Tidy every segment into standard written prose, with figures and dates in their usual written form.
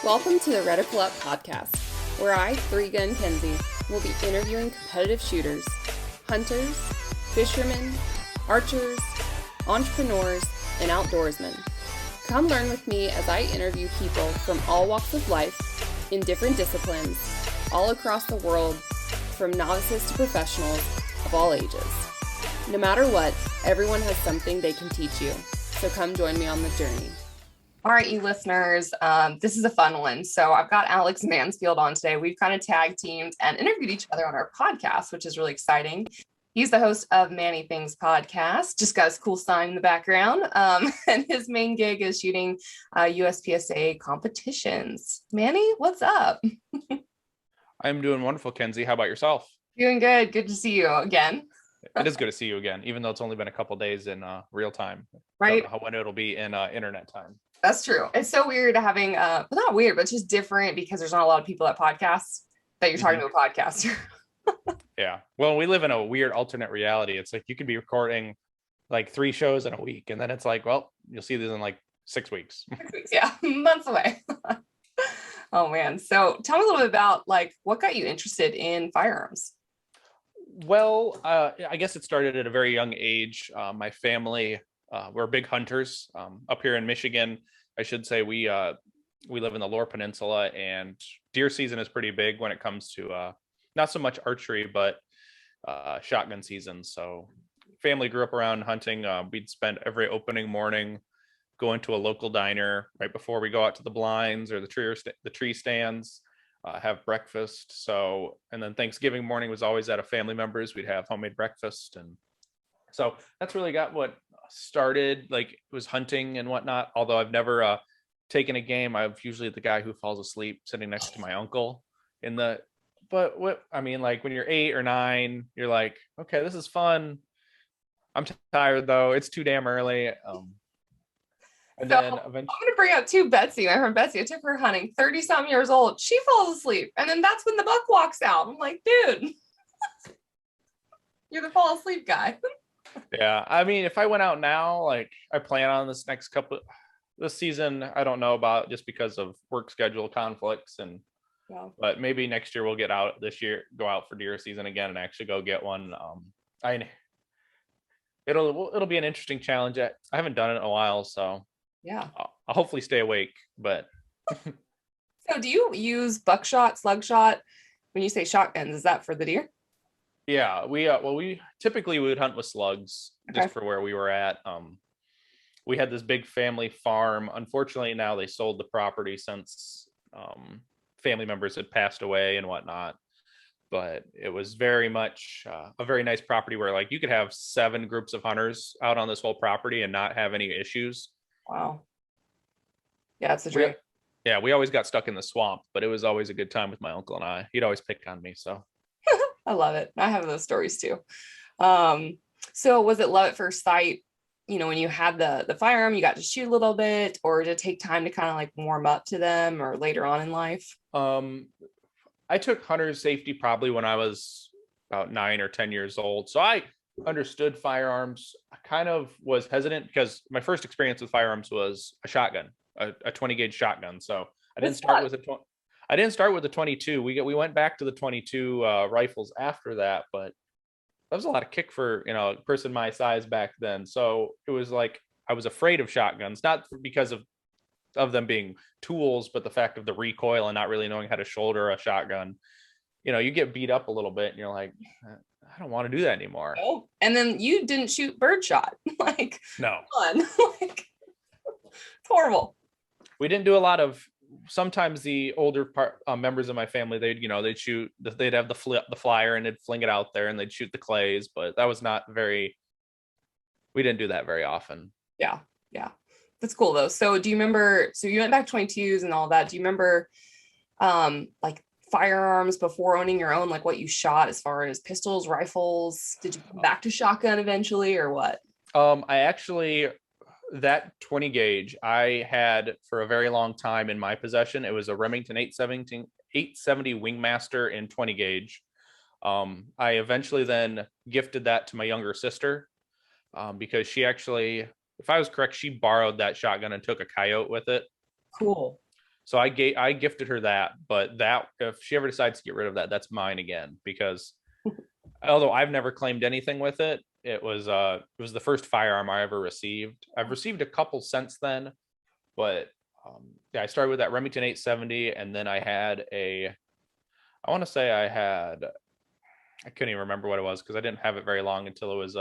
Welcome to the Reticle Up podcast, where I, 3-Gun Kenzie, will be interviewing competitive shooters, hunters, fishermen, archers, entrepreneurs, and outdoorsmen. Come learn with me as I interview people from all walks of life, in different disciplines, all across the world, from novices to professionals of all ages. No matter what, everyone has something they can teach you, so come join me on the journey. All right, you listeners, this is a fun one. So I've got Alex Mansfield on today. We've kind of tag teamed and interviewed each other on our podcast, which is really exciting. He's the host of Manny Things podcast, just got his cool sign in the background. And his main gig is shooting USPSA competitions. Manny, what's up? I'm doing wonderful, Kenzie. How about yourself? Doing good. Good to see you again. It is good to see you again, even though it's only been a couple days in real time. Right. Don't know when it'll be in internet time. That's true. It's so weird having, well, not weird, but it's just different because there's not a lot of people at podcasts that you're talking to a podcaster. Yeah. Well, we live in a weird alternate reality. It's like you could be recording like 3 shows in a week, and then it's like, well, you'll see these in like 6 weeks. 6 weeks, yeah, months away. Oh man. So tell me a little bit about like what got you interested in firearms? Well, I guess it started at a very young age. My family, we're big hunters up here in Michigan. I should say we live in the Lower Peninsula, and deer season is pretty big when it comes to not so much archery, but shotgun season. So family grew up around hunting. We'd spend every opening morning going to a local diner right before we go out to the blinds or the tree stands. Have breakfast. So, and then Thanksgiving morning was always at a family member's. We'd have homemade breakfast. And so that's really got what started, like, it was hunting and whatnot. Although I've never taken a game. I'm usually the guy who falls asleep sitting next to my uncle but what, I mean, like when you're 8 or 9, you're like, okay, this is fun. I'm tired though. It's too damn early. And then eventually, I'm going to bring up Betsy, my friend Betsy. I took her hunting, 30-some years old. She falls asleep. And then that's when the buck walks out. I'm like, dude, you're the fall asleep guy. Yeah. I mean, if I went out now, like I plan on this season, I don't know about just because of work schedule conflicts but maybe next year we'll get out go out for deer season again and actually go get one. It'll be an interesting challenge. I haven't done it in a while, so yeah, I'll hopefully stay awake. But so, do you use buckshot, slug shot? When you say shotguns, is that for the deer? Yeah, we typically would hunt with slugs just for where we were at. We had this big family farm. Unfortunately, now they sold the property since family members had passed away and whatnot. But it was very much a very nice property where like you could have 7 groups of hunters out on this whole property and not have any issues. Wow. Yeah, it's a dream. We always got stuck in the swamp, but it was always a good time with my uncle and I. He'd always pick on me, so. I love it. I have those stories too. So was it love at first sight? You know, when you had the firearm, you got to shoot a little bit, or did it take time to kind of like warm up to them, or later on in life? I took hunter's safety probably when I was about 9 or 10 years old. So I understood firearms. I kind of was hesitant because my first experience with firearms was a shotgun, a 20 gauge shotgun. So I didn't start with a 22. We went back to the 22 rifles after that, but that was a lot of kick for, a person my size back then. So it was like I was afraid of shotguns, not because of them being tools, but the fact of the recoil and not really knowing how to shoulder a shotgun. You get beat up a little bit and you're like, I don't want to do that anymore. Oh, and then you didn't shoot birdshot. Like, no. Fun. Like, it's horrible. We didn't do a lot of. Sometimes the older members of my family, they'd have the flyer and they'd fling it out there and they'd shoot the clays, but that was we didn't do that very often. Yeah. That's cool though. So do you remember, so you went back 22s and all that. Do you remember like firearms before owning your own, like what you shot as far as pistols, rifles? Did you come back to shotgun eventually or what? That 20 gauge I had for a very long time in my possession. It was a Remington 870 Wingmaster in 20 gauge. I eventually then gifted that to my younger sister because she actually, if I was correct, she borrowed that shotgun and took a coyote with it. Cool. So I gifted her that, but that if she ever decides to get rid of that, that's mine again, because although I've never claimed anything with it, it was the first firearm I ever received. I've received a couple since then, but yeah, I started with that Remington 870, and then I want to say I couldn't even remember what it was because I didn't have it very long until it was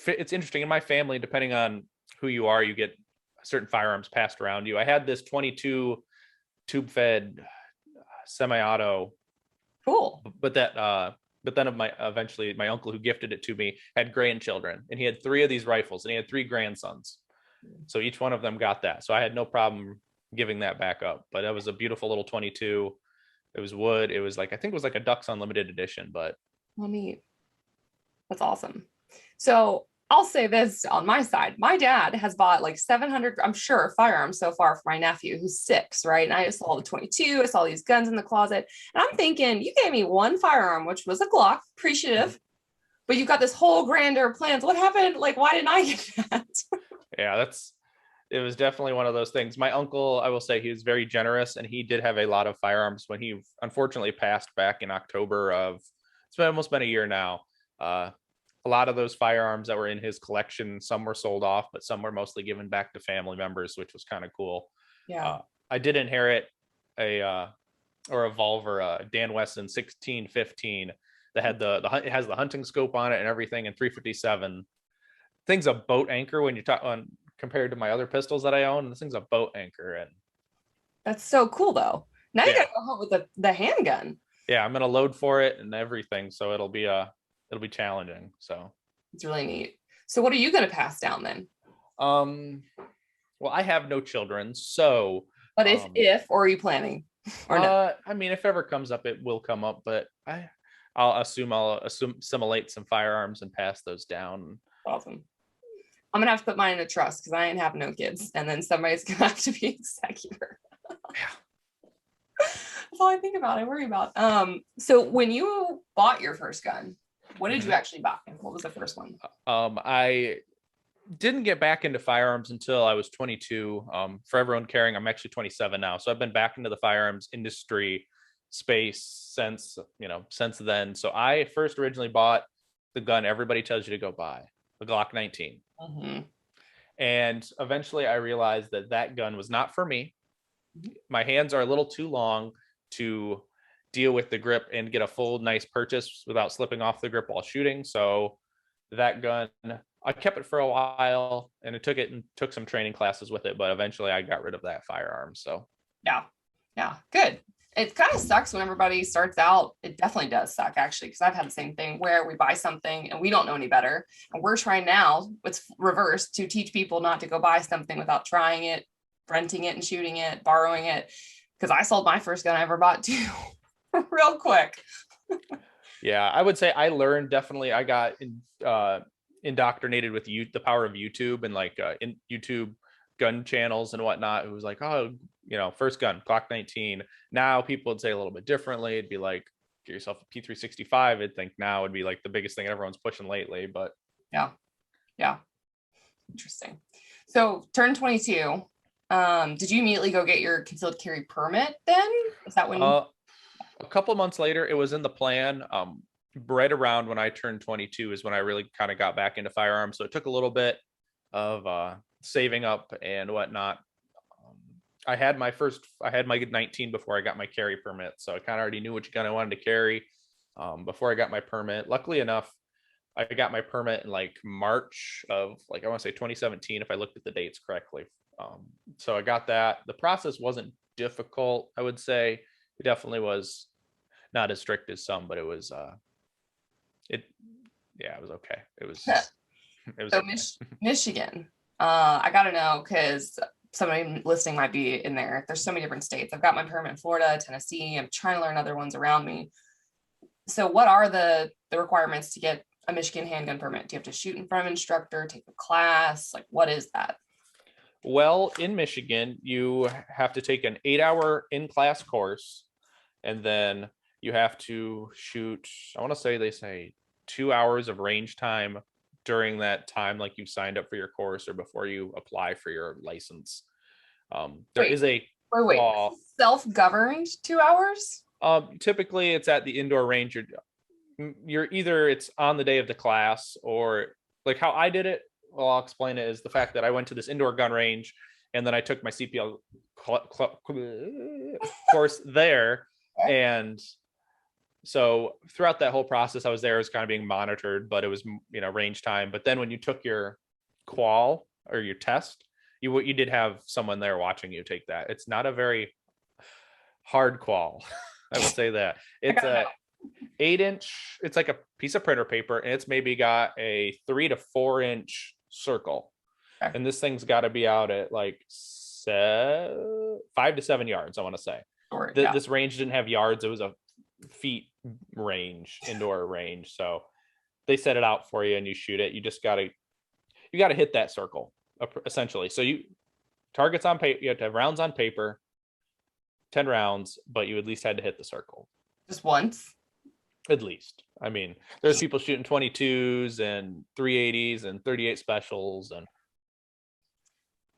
it's interesting in my family, depending on who you are, you get certain firearms passed around you. I had this 22 tube fed semi-auto, Cool. but then eventually my uncle who gifted it to me had grandchildren, and he had 3 of these rifles, and he had 3 grandsons. So each one of them got that. So I had no problem giving that back up. But that was a beautiful little 22. It was wood. It was like, I think it was like a Ducks Unlimited edition, but Well, neat. That's awesome. So I'll say this on my side. My dad has bought like 700, I'm sure, firearms so far for my nephew who's 6, right? And I just saw the 22. I saw these guns in the closet. And I'm thinking, you gave me one firearm, which was a Glock, appreciative, but you got this whole grander plans. What happened? Like, why didn't I get that? yeah, it was definitely one of those things. My uncle, I will say, he was very generous, and he did have a lot of firearms when he unfortunately passed back in October of, it's been almost been a year now. A lot of those firearms that were in his collection, some were sold off, but some were mostly given back to family members, which was kind of cool. Yeah. I did inherit a Volver, Dan Wesson 1615 that had it has the hunting scope on it and everything, and 357. Thing's a boat anchor when you talk on compared to my other pistols that I own. This thing's a boat anchor, and That's so cool though. Now you gotta go hunt with the handgun. Yeah, I'm gonna load for it and everything, so it'll be challenging. So it's really neat. So what are you gonna pass down then? Well, I have no children, so but if or are you planning? Or no? I mean, if ever comes up, it will come up, but I'll assimilate some firearms and pass those down. Awesome. I'm gonna have to put mine in a trust because I ain't have no kids, and then somebody's gonna have to be executor. Yeah. That's all I think about. I worry about. So when you bought your first gun, what did you actually buy? What was the first one? I didn't get back into firearms until I was 22. For everyone caring, I'm actually 27 now, so I've been back into the firearms industry space since then. So I first originally bought the gun everybody tells you to go buy, the Glock 19. Mm-hmm. And eventually I realized that gun was not for me. My hands are a little too long to deal with the grip and get a full nice purchase without slipping off the grip while shooting. So that gun, I kept it for a while, and took some training classes with it, but eventually I got rid of that firearm. So yeah, good. It kind of sucks when everybody starts out. It definitely does suck, actually, because I've had the same thing where we buy something and we don't know any better. And we're trying now, it's reversed, to teach people not to go buy something without trying it, renting it and shooting it, borrowing it. Because I sold my first gun I ever bought too, real quick. Yeah, I would say I learned definitely. I got indoctrinated with the power of YouTube and in YouTube gun channels and whatnot. It was like, oh, first gun, Glock 19. Now people would say a little bit differently. It'd be like, get yourself a P365. I'd think now would be like the biggest thing everyone's pushing lately. But yeah, interesting. So turn 22. Did you immediately go get your concealed carry permit then? Is that when? A couple of months later, it was in the plan. Right around when I turned 22 is when I really kind of got back into firearms. So it took a little bit of saving up and whatnot. I had my 19 before I got my carry permit. So I kind of already knew which gun I wanted to carry before I got my permit. Luckily enough, I got my permit in like March of I want to say 2017, if I looked at the dates correctly. So I got that. The process wasn't difficult, I would say. It definitely was not as strict as some, but it was it was okay. It was So okay. Michigan. I gotta know because somebody listening might be in there. There's so many different states. I've got my permit in Florida, Tennessee. I'm trying to learn other ones around me. So what are the requirements to get a Michigan handgun permit? Do you have to shoot in front of an instructor, take a class? Like, what is that? Well, in Michigan, you have to take an 8-hour in-class course, and then you have to shoot, I want to say they say 2 hours of range time during that time, like you signed up for your course or before you apply for your license. There Wait. is a Wait. qual. Self-governed 2 hours? Typically it's at the indoor range. You're either it's on the day of the class, or like how I did it. Well, I'll explain it, is the fact that I went to this indoor gun range and then I took my CPL course there. And so throughout that whole process, I was there, I was kind of being monitored, but it was, range time. But then when you took your qual or your test, you did have someone there watching you take that. It's not a very hard qual. I would say that it's a 8-inch, it's like a piece of printer paper, and it's maybe got a 3 to 4 inch circle. Okay. And this thing's got to be out at like 5 to 7 yards, I want to say. This range didn't have yards, it was a feet range, indoor range. So they set it out for you and you shoot it. You just gotta hit that circle essentially. So you targets on paper, you have to have rounds on paper, 10 rounds, but you at least had to hit the circle just once, at least. I mean, there's people shooting 22s and 380s and 38 specials, and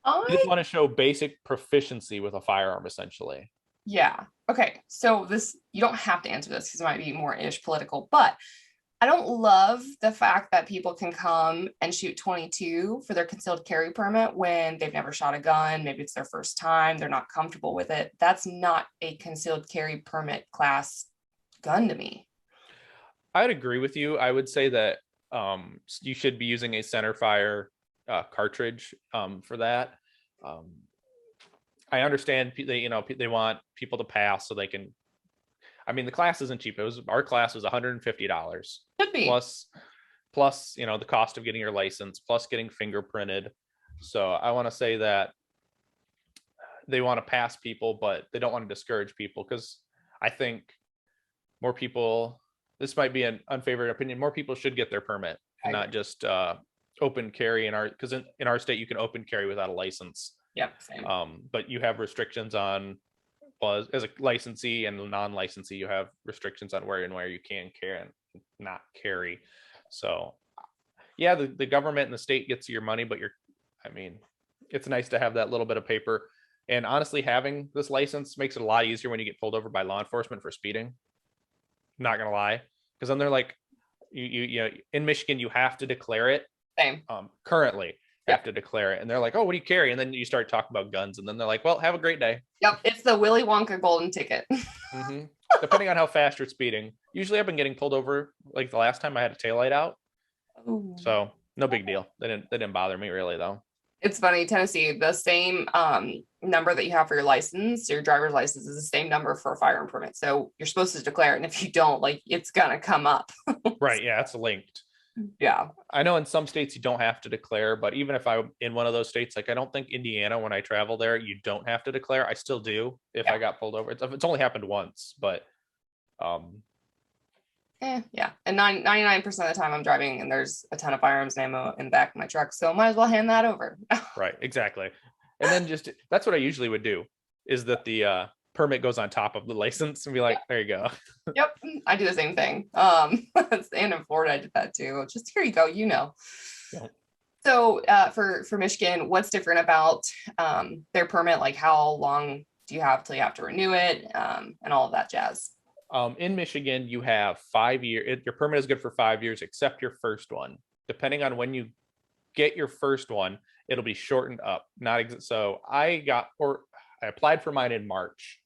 you just want to show basic proficiency with a firearm essentially. Yeah. Okay. So you don't have to answer this because it might be more ish political, but I don't love the fact that people can come and shoot 22 for their concealed carry permit when they've never shot a gun. Maybe it's their first time. They're not comfortable with it. That's not a concealed carry permit class gun to me. I'd agree with you. I would say that you should be using a center fire cartridge for that. I understand they want people to pass so they can. I mean, the class isn't cheap. Our class was $150. Could be. Plus, the cost of getting your license, plus getting fingerprinted. So I want to say that they want to pass people, but they don't want to discourage people, because I think more people. This might be an unfavored opinion. More people should get their permit, and not just open carry because in our state you can open carry without a license. Yep. Same. But you have restrictions on, as a licensee and a non-licensee, you have restrictions on where you can carry and not carry. So yeah, the government and the state gets your money, but it's nice to have that little bit of paper. And honestly, having this license makes it a lot easier when you get pulled over by law enforcement for speeding. Not gonna lie, because then they're like, you in Michigan you have to declare it. Same. Currently have to declare it, and they're like, oh, what do you carry? And then you start talking about guns, and then they're like, well, have a great day. Yep, it's the Willy Wonka golden ticket. Mm-hmm. Depending on how fast you're speeding. Usually I've been getting pulled over, like the last time I had a taillight out. Ooh. So no big deal. They didn't bother me really though. It's funny, Tennessee, the same number that you have for your license, your driver's license, is the same number for a firearm permit. So you're supposed to declare it, and if you don't, it's gonna come up. Right, yeah, it's linked. Yeah. I know in some states you don't have to declare, but even if I'm in one of those states, like I don't think Indiana, when I travel there, you don't have to declare. I still do if I got pulled over. It's only happened once, but yeah. And 99% of the time I'm driving and there's a ton of firearms and ammo in the back of my truck, so might as well hand that over. Right, exactly. And then that's what I usually would do, is that the permit goes on top of the license and be like, there you go. Yep, I do the same thing. And in Florida I did that too. Just here you go, Yeah. So for Michigan, what's different about their permit? Like, how long do you have till you have to renew it, and all of that jazz? In Michigan, you have 5 years. Your permit is good for 5 years, except your first one. Depending on when you get your first one, it'll be shortened up. So I applied for mine in March.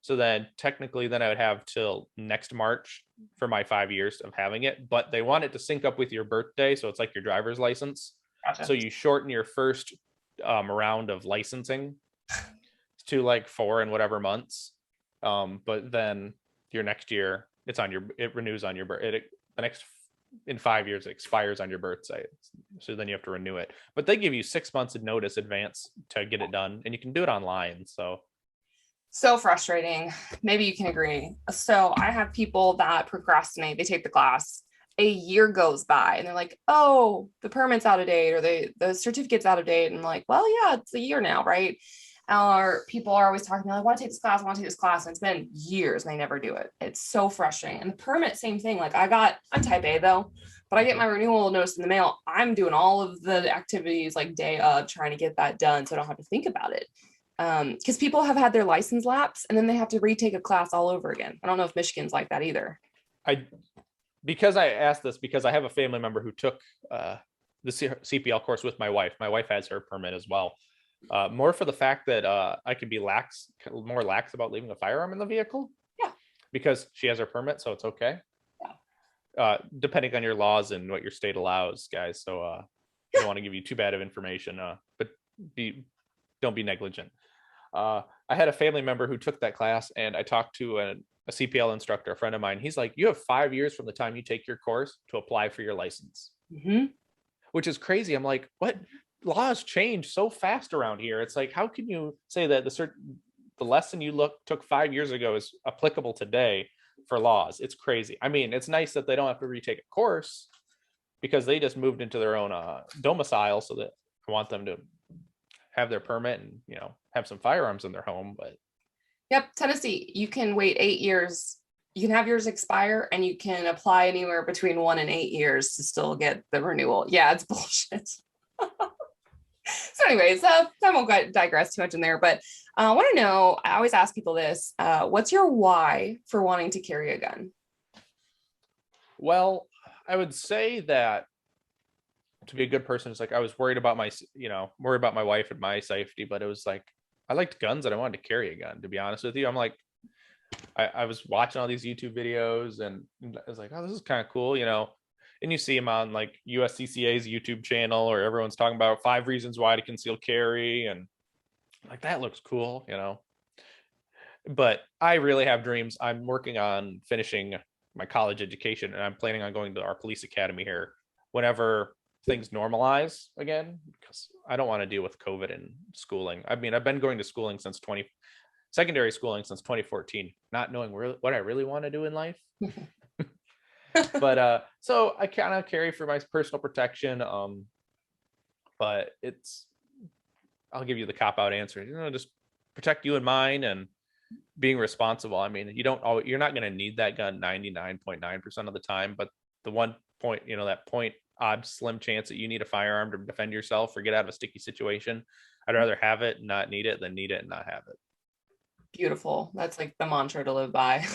So then technically I would have till next March for my 5 years of having it, but they want it to sync up with your birthday. So it's like your driver's license. Gotcha. So you shorten your first round of licensing to like 4 and whatever months. But then your next year, it renews on your birth. In 5 years, it expires on your birthday. So then you have to renew it. But they give you 6 months of notice advance to get it done, and you can do it online. So frustrating. Maybe you can agree. So I have people that procrastinate. They take the class. A year goes by and they're like, oh, the permit's out of date, or the certificate's out of date. And I'm like, well, yeah, it's a year now, right? Or people are always talking, I want to take this class, and it's been years and they never do it. It's so frustrating. And the permit, same thing. Like I'm type A though, but I get my renewal notice in the mail. I'm doing all of the activities like day of trying to get that done so I don't have to think about it. because people have had their license lapse and then they have to retake a class all over again. I don't know if Michigan's like that either. Because I asked this because I have a family member who took the CPL course with my wife. My wife has her permit as well. More for the fact that I can be more lax about leaving a firearm in the vehicle. Yeah. Because she has her permit, so it's okay. Yeah. Depending on your laws and what your state allows, guys. So I don't want to give you too bad of information, but don't be negligent. I had a family member who took that class, and I talked to a CPL instructor, a friend of mine. He's like, you have 5 years from the time you take your course to apply for your license, which is crazy. I'm like, what? Laws change so fast around here. It's like, how can you say that the lesson you took 5 years ago is applicable today for laws? It's crazy. I mean, it's nice that they don't have to retake a course because they just moved into their own domicile, so that I want them to have their permit and, you know, have some firearms in their home. But yep, Tennessee, you can wait 8 years. You can have yours expire and you can apply anywhere between 1 and 8 years to still get the renewal. Yeah, it's bullshit. So anyways, I won't digress too much in there, but I want to know, I always ask people this, what's your why for wanting to carry a gun? Well, I would say that to be a good person, it's like I was worried about my wife and my safety, but it was like I liked guns and I wanted to carry a gun, to be honest with you. I'm like, I was watching all these YouTube videos and I was like, oh, this is kind of cool, you know. And you see them on like USCCA's YouTube channel, or everyone's talking about 5 reasons why to conceal carry, and like that looks cool, you know. But I really have dreams. I'm working on finishing my college education, and I'm planning on going to our police academy here whenever things normalize again, because I don't want to deal with COVID and schooling. I mean, I've been going to secondary schooling since 2014, not knowing what I really want to do in life. But so I kind of carry for my personal protection. But I'll give you the cop-out answer. You know, just protect you and mine, and being responsible. I mean, you're not going to need that gun 99.9% of the time, but the one point, you know, that point odd slim chance that you need a firearm to defend yourself or get out of a sticky situation, I'd rather have it and not need it than need it and not have it. Beautiful. That's like the mantra to live by.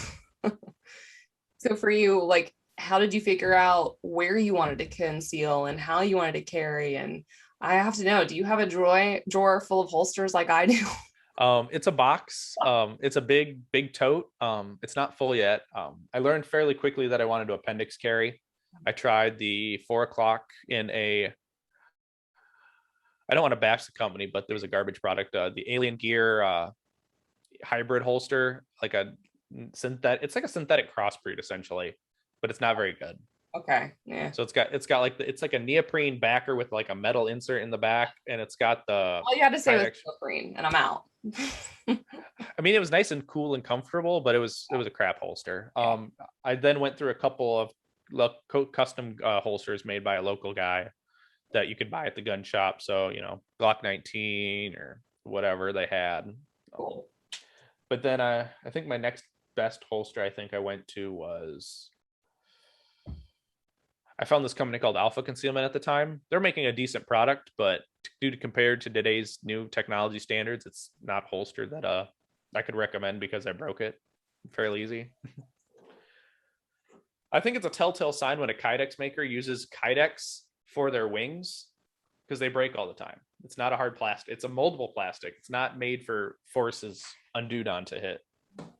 So for you, like, how did you figure out where you wanted to conceal and how you wanted to carry? And I have to know, do you have a drawer full of holsters like I do? It's a box. It's a big tote. It's not full yet. I learned fairly quickly that I wanted to appendix carry. I tried the 4 o'clock in I don't want to bash the company, but there was a garbage product, the Alien Gear hybrid holster, like it's like a synthetic crossbreed essentially, but it's not very good. Okay. Yeah. So it's got like it's like a neoprene backer with like a metal insert in the back, and it's got the all you had to say was neoprene, and I'm out. I mean, it was nice and cool and comfortable, but it was a crap holster. I then went through a couple of custom holsters made by a local guy that you could buy at the gun shop. So, you know, Glock 19 or whatever they had. Cool. But then I think my next best holster I think I went to was, I found this company called Alpha Concealment at the time. They're making a decent product, but compared to today's new technology standards, it's not a holster that I could recommend because I broke it fairly easy. I think it's a telltale sign when a Kydex maker uses Kydex for their wings, because they break all the time. It's not a hard plastic. It's a moldable plastic. It's not made for forces undue on to hit.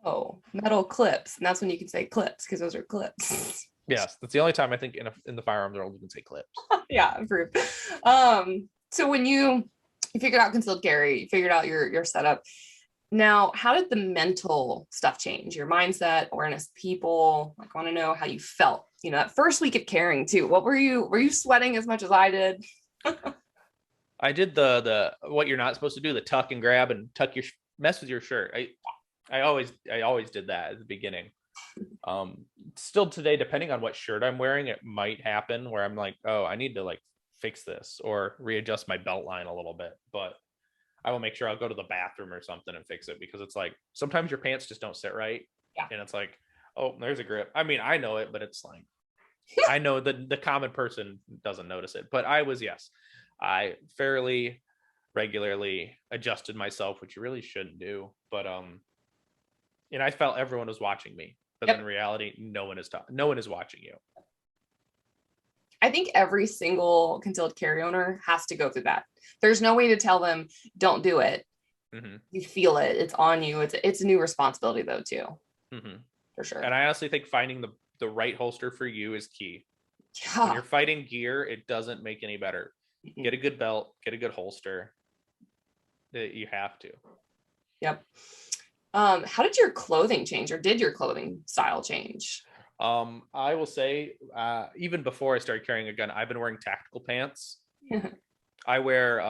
Oh, metal clips. And that's when you can say clips, because those are clips. Yes, that's the only time I think in the firearms world you can say clips. Yeah, approved. So when you figured out concealed carry, you figured out your setup. Now, how did the mental stuff change? Your mindset, awareness, people? Like, I want to know how you felt. You know, that first week of carrying too. What were you sweating as much as I did? I did the what you're not supposed to do, the tuck and grab and mess with your shirt. I always did that at the beginning. Still today, depending on what shirt I'm wearing, it might happen where I'm like, oh, I need to like fix this or readjust my belt line a little bit, but I will make sure I'll go to the bathroom or something and fix it, because it's like sometimes your pants just don't sit right. Yeah. And it's like, oh, there's a grip. I mean, I know it, but it's like I know that the common person doesn't notice it. But I fairly regularly adjusted myself, which you really shouldn't do. But and I felt everyone was watching me, but Yep. in reality, no one is watching you. I think every single concealed carry owner has to go through that. There's no way to tell them don't do it. Mm-hmm. You feel it. It's on you. It's a new responsibility though too, Mm-hmm. for sure. And I honestly think finding the right holster for you is key. When Yeah. you're fighting gear, it doesn't make any better. Mhm. Get a good belt, get a good holster. You have to. Yep. How did your clothing change, or did your clothing style change? I will say, even before I started carrying a gun, I've been wearing tactical pants. I wear,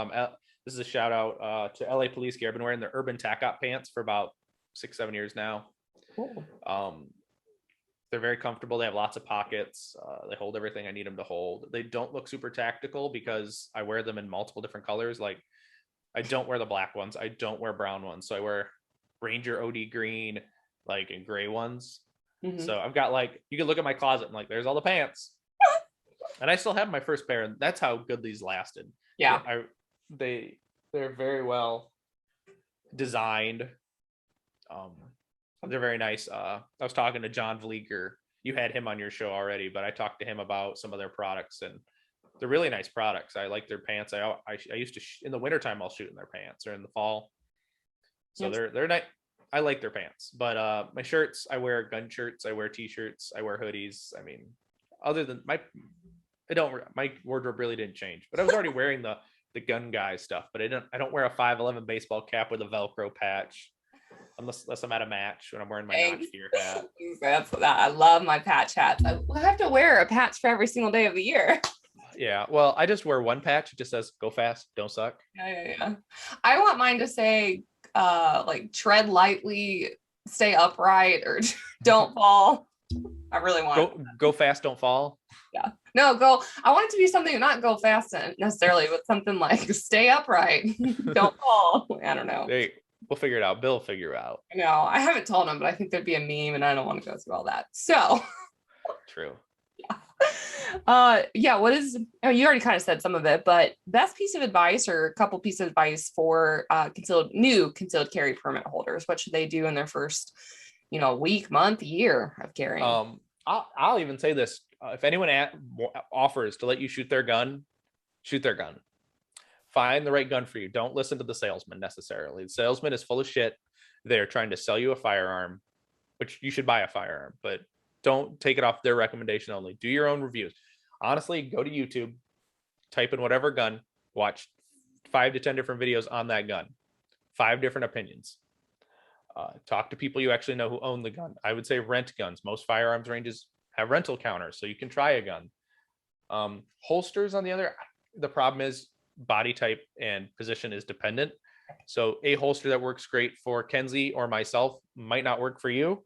this is a shout out to LA Police Gear. I've been wearing the Urban Tac Op pants for about 6-7 years now. Cool. They're very comfortable. They have lots of pockets. They hold everything I need them to hold. They don't look super tactical because I wear them in multiple different colors. Like, I don't wear the black ones. I don't wear brown ones. So I wear Ranger OD green, like, and gray ones. Mhm. So I've got, like, you can look at my closet and like, there's all the pants. And I still have my first pair, and that's how good these lasted. Yeah. They're very well designed. They're very nice. I was talking to John Vleeger. You had him on your show already, but I talked to him about some of their products, and they're really nice products. I like their pants. I used to in the wintertime I'll shoot in their pants, or in the fall. So Yes. they're nice. I like their pants. But my shirts, I wear gun shirts, I wear t-shirts, I wear hoodies. I mean, other than my wardrobe really didn't change. But I was already wearing the gun guy stuff, but I don't wear a 511 baseball cap with a Velcro patch. Unless I'm at a match when I'm wearing my notch gear hat. That's that. I love my patch hats. I have to wear a patch for every single day of the year. Yeah, well, I just wear one patch. It just says "Go fast, don't suck." Yeah. I want mine to say, like, tread lightly, stay upright, or don't fall. I really want go fast, don't fall. Yeah. No, go. I want it to be something, not go fast necessarily, but something like stay upright, don't fall. I don't know. We'll figure it out. Bill will figure it out. No, I haven't told him, but I think there'd be a meme, and I don't want to go through all that. So. True. Yeah. What is? Oh, you already kind of said some of it, but best piece of advice, or a couple pieces of advice for new concealed carry permit holders. What should they do in their first, week, month, year of carrying? I'll even say this: if anyone offers to let you shoot their gun, shoot their gun. Find the right gun for you. Don't listen to the salesman necessarily. The salesman is full of shit. They're trying to sell you a firearm, which you should buy a firearm, but don't take it off their recommendation only. Do your own reviews. Honestly, go to YouTube, type in whatever gun, watch 5 to 10 different videos on that gun, 5 different opinions. Talk to people you actually know who own the gun. I would say rent guns. Most firearms ranges have rental counters, so you can try a gun. Holsters, on the other, the problem is body type and position is dependent. So a holster that works great for Kenzie or myself might not work for you.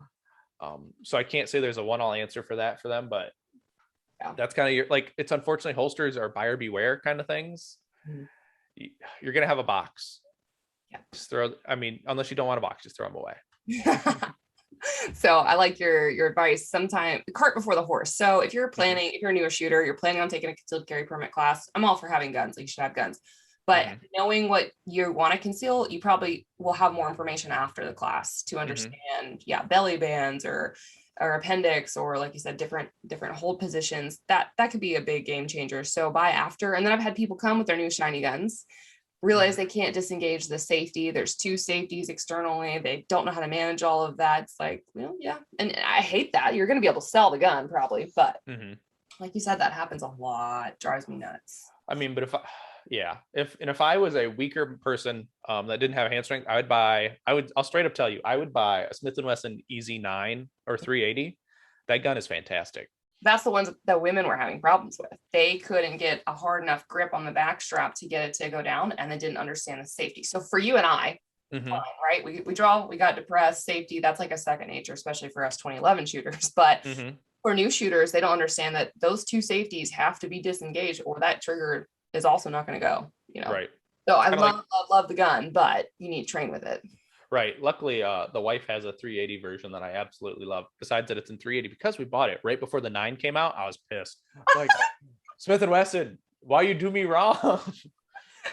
So I can't say there's a one-all answer for them, but yeah, that's kind of it's unfortunately holsters are buyer beware kind of things. Mm-hmm. You're going to have a box. Yeah. Just unless you don't want a box, just throw them away. So I like your advice. Sometime the cart before the horse. So if you're a newer shooter, you're planning on taking a concealed carry permit class, I'm all for having guns. Like, you should have guns. But knowing what you want to conceal, you probably will have more information after the class to understand, belly bands or appendix, or, like you said, different hold positions. That could be a big game changer. So buy after. And then I've had people come with their new shiny guns, realize they can't disengage the safety. There's 2 safeties externally. They don't know how to manage all of that. It's like, well, yeah. And I hate that. You're going to be able to sell the gun probably, but like you said, that happens a lot. Drives me nuts. I mean, but if I was a weaker person that didn't have hand strength, I'll straight up tell you, I would buy a Smith & Wesson EZ9 or 380. That gun is fantastic. That's the ones that women were having problems with. They couldn't get a hard enough grip on the back strap to get it to go down, and they didn't understand the safety. So for you and I, fine, right? We got depressed. Safety, that's like a second nature, especially for us 2011 shooters. But for new shooters, they don't understand that those 2 safeties have to be disengaged, or that trigger is also not going to go. Right. So I love the gun, but you need to train with it. Right. Luckily, the wife has a 380 version that I absolutely love. Besides that, it's in 380 because we bought it right before the 9 came out. I was pissed. Like, Smith & Wesson, why you do me wrong?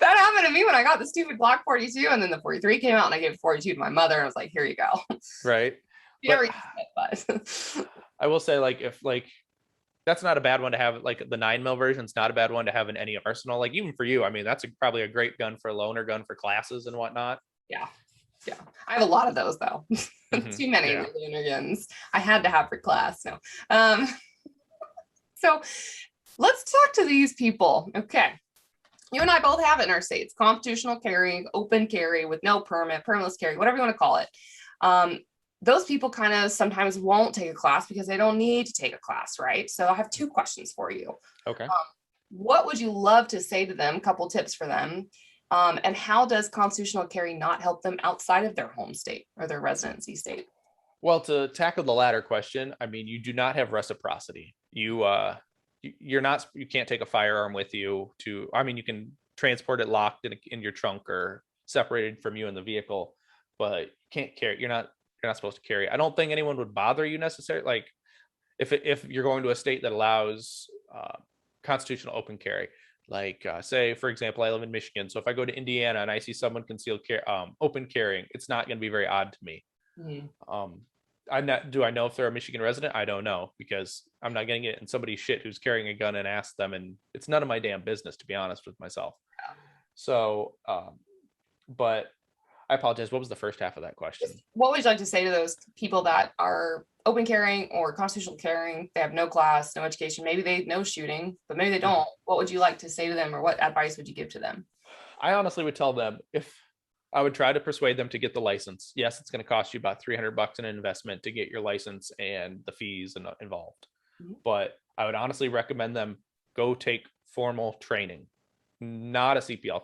That happened to me when I got the stupid Glock 42, and then the 43 came out, and I gave 42 to my mother, and I was like, "Here you go." Right. Very, But but I will say, like, if like that's not a bad one to have. Like the 9mm version is not a bad one to have in any arsenal. Like even for you, I mean, that's probably a great gun for a loaner gun for classes and whatnot. yeah, I have a lot of those though. Too many Yeah. loaner guns. I had to have for class. No. Um, so let's talk to these people. Okay. You and I both have it in our states: constitutional carry, open carry with no permit, permitless carry, whatever you want to call it. Those people kind of sometimes won't take a class because they don't need to take a class, right? So I have two questions for you. Okay. What would you love to say to them? A couple tips for them. And how does constitutional carry not help them outside of their home state or their residency state? Well, to tackle the latter question, I mean, you do not have reciprocity. You can't take a firearm with you to, I mean, you can transport it locked in your trunk or separated from you in the vehicle, but you can't carry, you're not supposed to carry. I don't think anyone would bother you necessarily. Like if you're going to a state that allows constitutional open carry, like say, for example, I live in Michigan. So if I go to Indiana and I see someone open carrying, it's not going to be very odd to me. Do I know if they're a Michigan resident? I don't know, because I'm not getting it in somebody's shit who's carrying a gun and ask them, and it's none of my damn business, to be honest with myself. So, but I apologize. What was the first half of that question? What would you like to say to those people that are open carrying or constitutional carrying? They have no class, no education. Maybe they know shooting, but maybe they don't. What would you like to say to them, or what advice would you give to them? I honestly would tell them, if I would try to persuade them to get the license. Yes, it's going to cost you about $300 in an investment to get your license and the fees involved. But I would honestly recommend them go take formal training, not a CPL,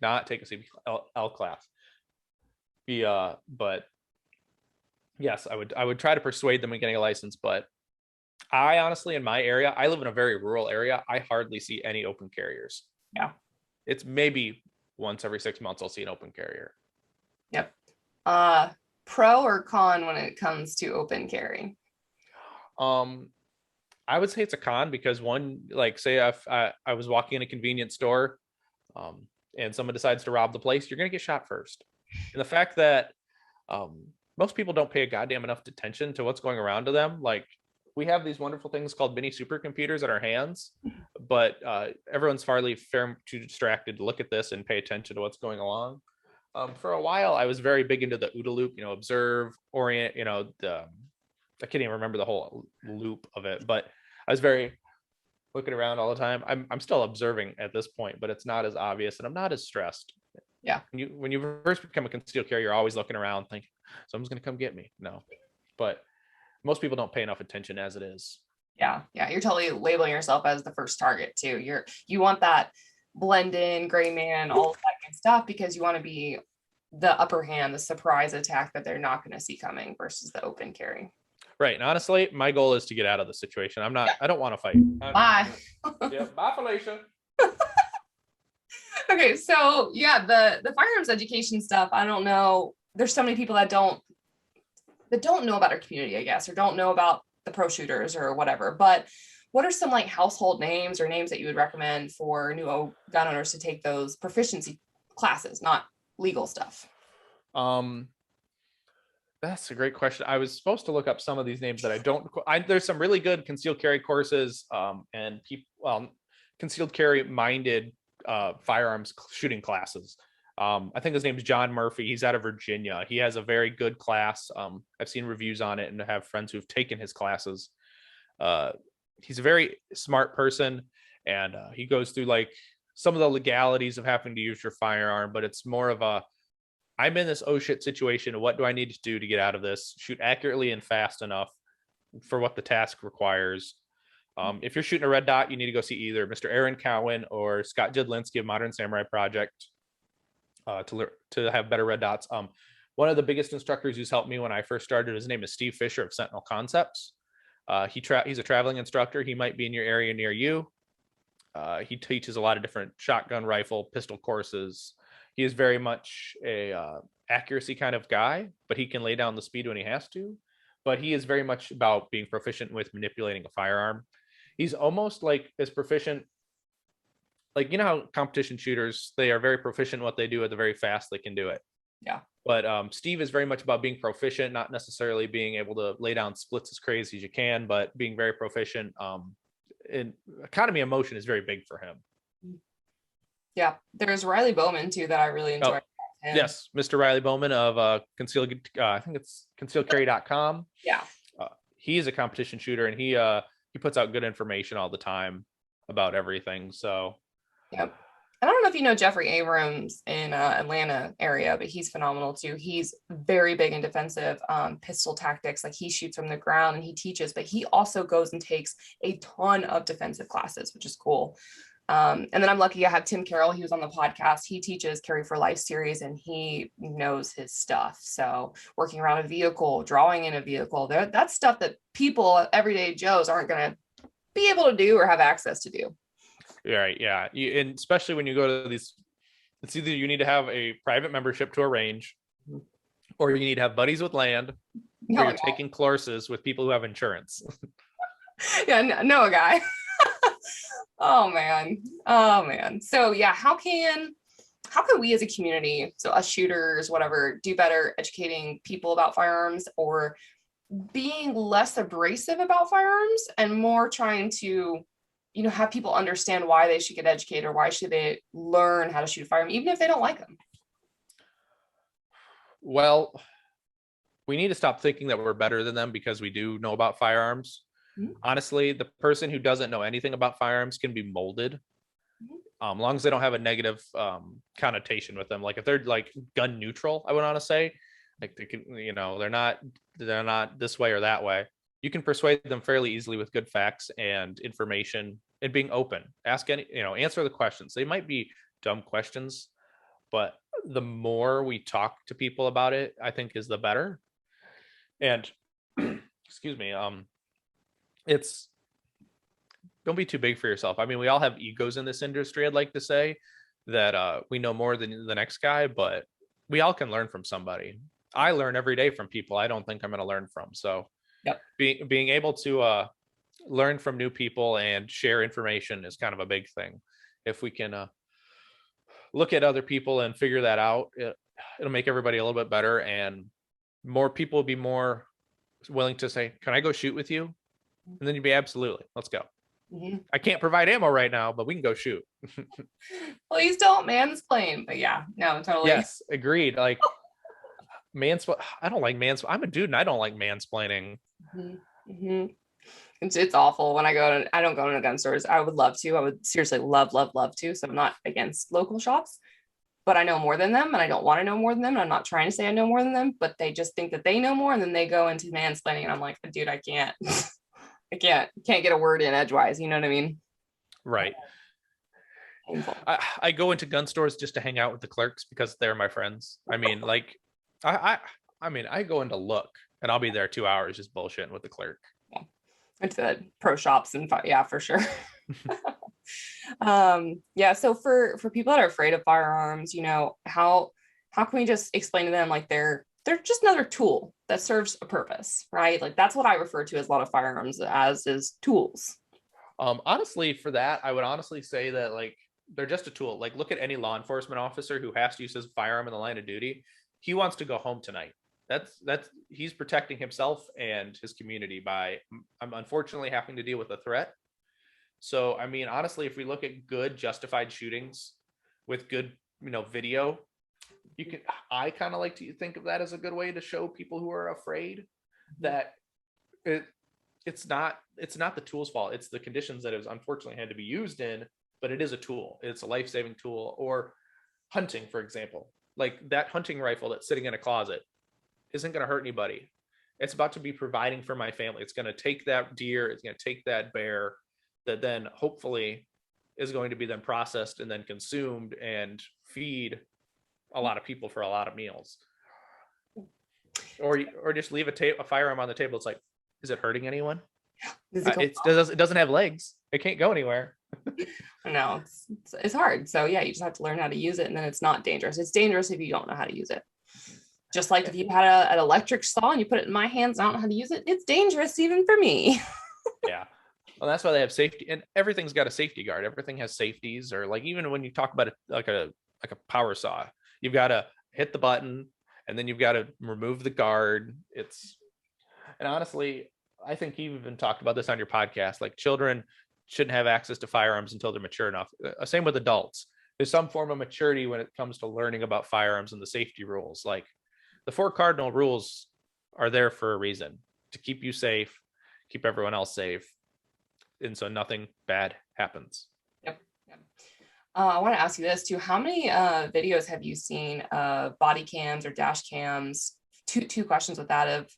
not take a CPL class. But yes, I would try to persuade them in getting a license. But I honestly, in my area, I live in a very rural area. I hardly see any open carriers. Yeah. It's maybe once every 6 months I'll see an open carrier. Yep. Pro or con when it comes to open carry? I would say it's a con, because one, like say if I was walking in a convenience store, and someone decides to rob the place, you're going to get shot first. And the fact that most people don't pay a goddamn enough attention to what's going around to them. Like, we have these wonderful things called mini supercomputers in our hands, but everyone's fairly too distracted to look at this and pay attention to what's going along. For a while, I was very big into the OODA loop, observe, orient, I can't even remember the whole loop of it, but I was very looking around all the time. I'm still observing at this point, but it's not as obvious, and I'm not as stressed. Yeah. When you first become a concealed carrier, you're always looking around thinking, someone's going to come get me. No, but most people don't pay enough attention as it is. Yeah. You're totally labeling yourself as the first target too. You want that blend in, gray man, all of that good stuff, because you want to be the upper hand, the surprise attack that they're not going to see coming versus the open carry. Right. And honestly, my goal is to get out of the situation. I don't want to fight. Bye. Yeah. Bye, Felicia. Okay. So yeah, the firearms education stuff, I don't know. There's so many people that don't know about our community, I guess, or don't know about the pro shooters or whatever. But what are some like household names or names that you would recommend for new gun owners to take those proficiency classes, not legal stuff? That's a great question. I was supposed to look up some of these names that I don't. There's some really good concealed carry courses, and concealed carry minded firearms shooting classes. I think his name is John Murphy. He's out of Virginia. He has a very good class. I've seen reviews on it and have friends who've taken his classes. He's a very smart person, and he goes through like some of the legalities of having to use your firearm, but it's more of a, I'm in this oh shit situation. What do I need to do to get out of this? Shoot accurately and fast enough for what the task requires. If you're shooting a red dot, you need to go see either Mr. Aaron Cowan or Scott Jidlinski of Modern Samurai Project to have better red dots. One of the biggest instructors who's helped me when I first started, his name is Steve Fisher of Sentinel Concepts. He's a traveling instructor. He might be in your area near you. He teaches a lot of different shotgun, rifle, pistol courses. He is very much a accuracy kind of guy, but he can lay down the speed when he has to. But he is very much about being proficient with manipulating a firearm. He's almost like as proficient like, you know how competition shooters, they are very proficient in what they do at the very fast they can do it. Yeah. But Steve is very much about being proficient, not necessarily being able to lay down splits as crazy as you can, but being very proficient. In economy of motion is very big for him. Yeah. There's Riley Bowman too that I really enjoy. Yes, Mr. Riley Bowman of concealed, I think it's concealedcarry.com. Yeah. He's a competition shooter, and he puts out good information all the time about everything. So, yep. I don't know if you know Jeffrey Abrams in Atlanta area, but he's phenomenal too. He's very big in defensive pistol tactics. Like he shoots from the ground and he teaches, but he also goes and takes a ton of defensive classes, which is cool. And then I'm lucky I have Tim Carroll. He was on the podcast. He teaches Carry for Life series and he knows his stuff. So working around a vehicle, drawing in a vehicle, that's stuff that people, everyday Joes, aren't going to be able to do or have access to do. Right. Yeah. And especially when you go to these, it's either you need to have a private membership to a range, or you need to have buddies with land, or you're taking courses with people who have insurance. Yeah. No, a guy. Oh man. So yeah, how can we as a community, so us shooters, whatever, do better educating people about firearms, or being less abrasive about firearms and more trying to, have people understand why they should get educated or why should they learn how to shoot a firearm, even if they don't like them? Well, we need to stop thinking that we're better than them because we do know about firearms. Mm-hmm. Honestly, the person who doesn't know anything about firearms can be molded, as long as they don't have a negative connotation with them. Like if they're like gun neutral, I would want to say, like they can, they're not this way or that way. You can persuade them fairly easily with good facts and information and being open. Ask answer the questions. They might be dumb questions, but the more we talk to people about it, I think is the better. And excuse me, don't be too big for yourself. I mean, we all have egos in this industry. I'd like to say that we know more than the next guy, but we all can learn from somebody. I learn every day from people I don't think I'm going to learn from. So yep. Being able to learn from new people and share information is kind of a big thing. If we can look at other people and figure that out, it'll make everybody a little bit better, and more people will be more willing to say, can I go shoot with you? And then you'd be absolutely, let's go. Mm-hmm. I can't provide ammo right now, but we can go shoot. Please don't mansplain. But yeah, no, totally. Yes, agreed. Like I don't like I'm a dude and I don't like mansplaining. Mm-hmm. Mm-hmm. It's awful when I don't go to gun stores. I would love to. I would seriously love to. So I'm not against local shops, but I know more than them and I don't want to know more than them. And I'm not trying to say I know more than them, but they just think that they know more. And then they go into mansplaining and I'm like, dude, I can't. I can't get a word in edgewise. You know what I mean? Right. I go into gun stores just to hang out with the clerks because they're my friends. I mean, like, I go in to look and I'll be there 2 hours just bullshitting with the clerk. Yeah. Into the pro shops and yeah, for sure. Yeah. So for people that are afraid of firearms, how can we just explain to them like they're just another tool that serves a purpose, right? Like that's what I refer to as a lot of firearms as is tools. Honestly, for that, I would honestly say that like they're just a tool. Like look at any law enforcement officer who has to use his firearm in the line of duty. He wants to go home tonight. That's he's protecting himself and his community by unfortunately having to deal with a threat. So I mean, honestly, if we look at good justified shootings with good video, I kind of like to think of that as a good way to show people who are afraid that it's not the tool's fault. It's the conditions that it unfortunately had to be used in, but it is a tool. It's a life-saving tool. Or hunting, for example, like that hunting rifle that's sitting in a closet isn't going to hurt anybody. It's about to be providing for my family. It's going to take that deer. It's going to take that bear that then hopefully is going to be then processed and then consumed and feed a lot of people for a lot of meals. Or just leave a firearm on the table. It's like, is it hurting anyone? It doesn't have legs. It can't go anywhere. No, it's hard. So yeah, you just have to learn how to use it, and then it's not dangerous. It's dangerous if you don't know how to use it. Just like if you had an electric saw and you put it in my hands, I don't know how to use it. It's dangerous even for me. Yeah. Well, that's why they have safety, and everything's got a safety guard. Everything has safeties, or like even when you talk about like a power saw, you've got to hit the button, and then you've got to remove the guard. And honestly, I think you've even talked about this on your podcast. Like children shouldn't have access to firearms until they're mature enough. Same with adults. There's some form of maturity when it comes to learning about firearms and the safety rules. Like the 4 cardinal rules are there for a reason, to keep you safe, keep everyone else safe, and so nothing bad happens. Yep. I want to ask you this too. How many videos have you seen of body cams or dash cams? Two questions with that of,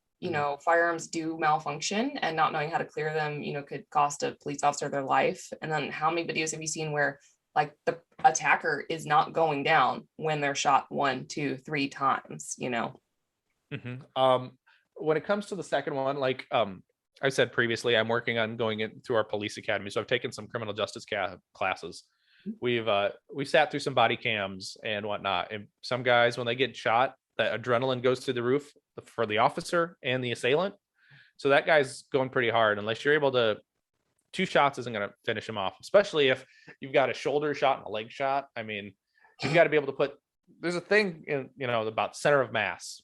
firearms do malfunction, and not knowing how to clear them, could cost a police officer their life. And then how many videos have you seen where like the attacker is not going down when they're shot 1, 2, 3 times, When it comes to the second one, like I said previously, I'm working on going in through our police academy. So I've taken some criminal justice classes. We've sat through some body cams and whatnot. And some guys, when they get shot, that adrenaline goes through the roof for the officer and the assailant. So that guy's going pretty hard. Unless you're able to, 2 shots isn't going to finish him off, especially if you've got a shoulder shot and a leg shot. I mean, you've got to be able to there's a thing in, about center of mass,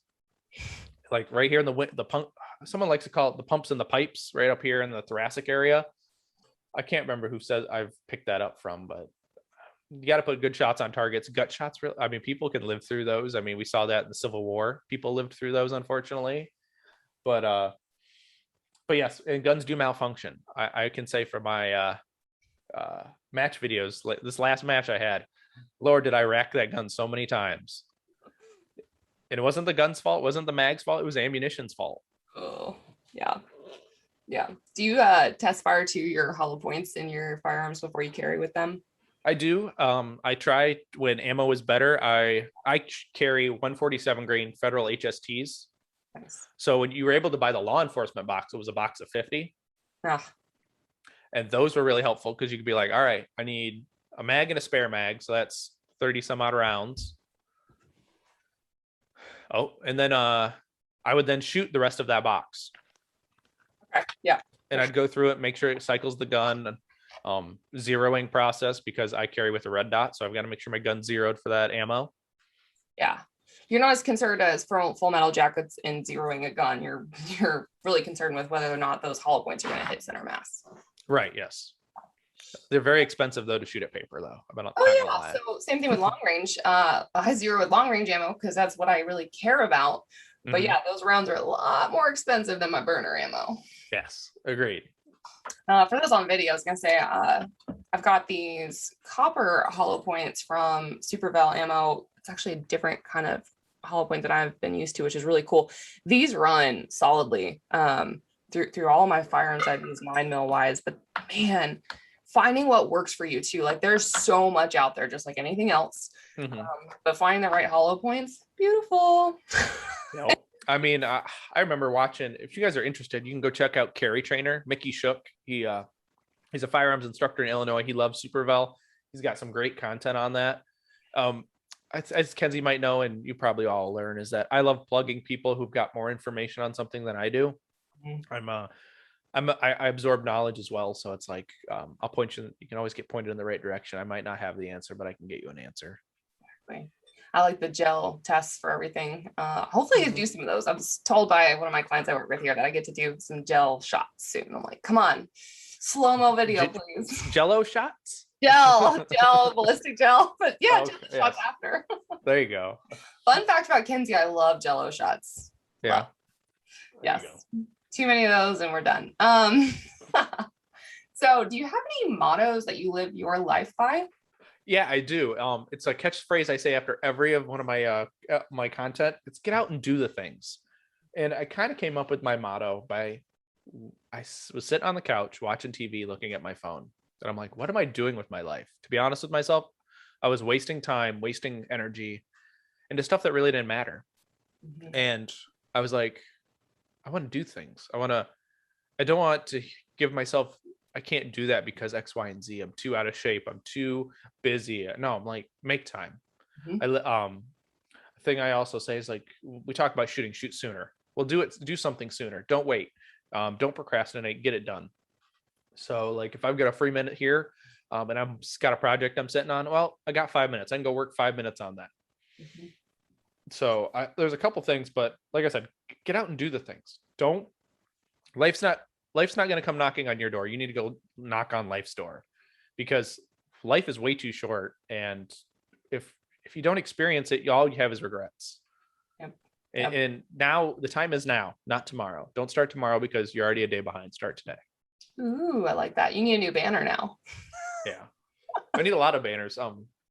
like right here in the pump. Someone likes to call it the pumps and the pipes, right up here in the thoracic area. I can't remember who says I've picked that up from, but you got to put good shots on targets. Gut shots, I mean, people can live through those. I mean, we saw that in the Civil War. People lived through those, unfortunately. But yes, and guns do malfunction. I can say for my match videos, like this last match I had, Lord, did I rack that gun so many times. And it wasn't the gun's fault. It wasn't the mag's fault. It was ammunition's fault. Oh, yeah. Yeah. Do you test fire to your hollow points in your firearms before you carry with them? I do. I try when ammo is better. I carry 147 grain federal HSTs. Nice. So when you were able to buy the law enforcement box, it was a box of 50. And those were really helpful because you could be like, all right, I need a mag and a spare mag. So that's 30 some odd rounds. Oh, and then I would then shoot the rest of that box. Okay. Yeah. And I'd go through it, make sure it cycles the gun, zeroing process, because I carry with a red dot. So I've got to make sure my gun's zeroed for that ammo. Yeah. You're not as concerned as full metal jackets in zeroing a gun. You're really concerned with whether or not those hollow points are going to hit center mass. Right. Yes. They're very expensive though to shoot at paper though. So same thing with long range. I zero with long range ammo because that's what I really care about. But yeah, those rounds are a lot more expensive than my burner ammo. Yes, agreed. For those on video, I was gonna say I've got these copper hollow points from Supervel ammo. It's actually a different kind of hollow point that I've been used to, which is really cool. These run solidly through all my firearms. I've used 9mm wise, but man, finding what works for you too. Like there's so much out there, just like anything else. But finding the right hollow points, beautiful. I mean, I remember watching, if you guys are interested, you can go check out Carry Trainer, Mickey Shook. He's a firearms instructor in Illinois. He loves Supervel. He's got some great content on that. As Kenzie might know, and you probably all learn, is that I love plugging people who've got more information on something than I do. I absorb knowledge as well. So it's like, I'll point you, you can always get pointed in the right direction. I might not have the answer, but I can get you an answer. Exactly. I like the gel tests for everything. Hopefully I do some of those. I was told by one of my clients I work with here that I get to do some gel shots soon. I'm like, come on, slow-mo video, please. Jello shots? Gel, ballistic gel. But yeah, okay, Jello shots after. There you go. Fun fact about Kenzie, I love Jello shots. Yeah. Yes. Too many of those and we're done. So do you have any mottos that you live your life by? Yeah, I do. It's a catchphrase I say after every of one of my my content. It's get out and do the things. And I kind of came up with my motto I was sitting on the couch watching TV, looking at my phone. And I'm like, what am I doing with my life? To be honest with myself, I was wasting time, wasting energy into stuff that really didn't matter. And I was like, I want to do things. I don't want to give myself, I can't do that because X, Y, and Z. I'm too out of shape. I'm too busy. No, I'm like, make time. The thing I also say is like, we talk about shoot sooner. Well, do something sooner. Don't wait. Don't procrastinate, get it done. So like if I've got a free minute here, and I'm just got a project I'm sitting on, well, I got 5 minutes. I can go work 5 minutes on that. Mhm. So there's a couple things, but like I said, get out and do the things. Don't life's not life's not going to come knocking on your door. You need to go knock on life's door, because life is way too short, and if you don't experience it, all you have is regrets. Yep. And now the time is now, not tomorrow. Don't start tomorrow because you're already a day behind. Start today. Ooh, I like that. You need a new banner now. Yeah, I need a lot of banners.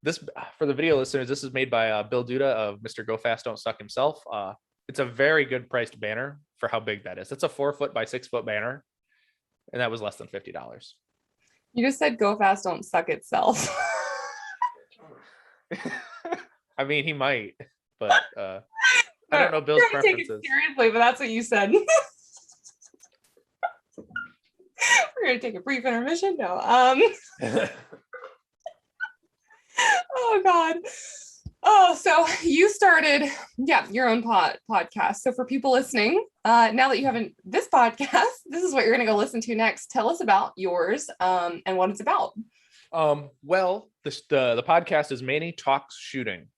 This for the video listeners, this is made by Bill Duda of Mr. Go Fast Don't Suck himself. It's a very good priced banner for how big that is. It's a 4 foot by 6 foot banner, and that was less than $50. You just said go fast, don't suck itself. I mean, he might, but I don't know Bill's We're gonna take it preferences. seriously, but that's what you said. We're gonna take a brief intermission. No. Oh God. Oh, so you started, your own podcast. So for people listening, now that you haven't this podcast, this is what you're gonna go listen to next. Tell us about yours, and what it's about. Well, the podcast is Manny Talks Shooting.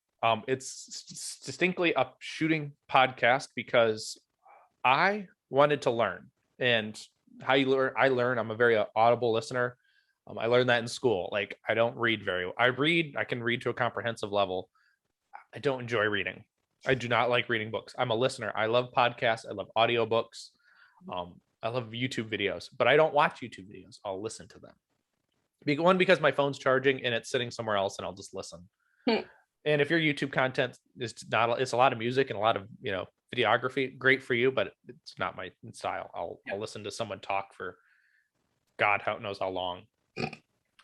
It's distinctly a shooting podcast because I wanted to learn, and how you learn. I learn. I'm a very audible listener. I learned that in school. Like I don't read very well. I can read to a comprehensive level. I don't enjoy reading. I do not like reading books. I'm a listener. I love podcasts. I love audiobooks. I love YouTube videos, but I don't watch YouTube videos. I'll listen to them. One, because my phone's charging and it's sitting somewhere else, and I'll just listen. And if your YouTube content is not, it's a lot of music and a lot of, videography, great for you, but it's not my style. I'll listen to someone talk for God knows how long.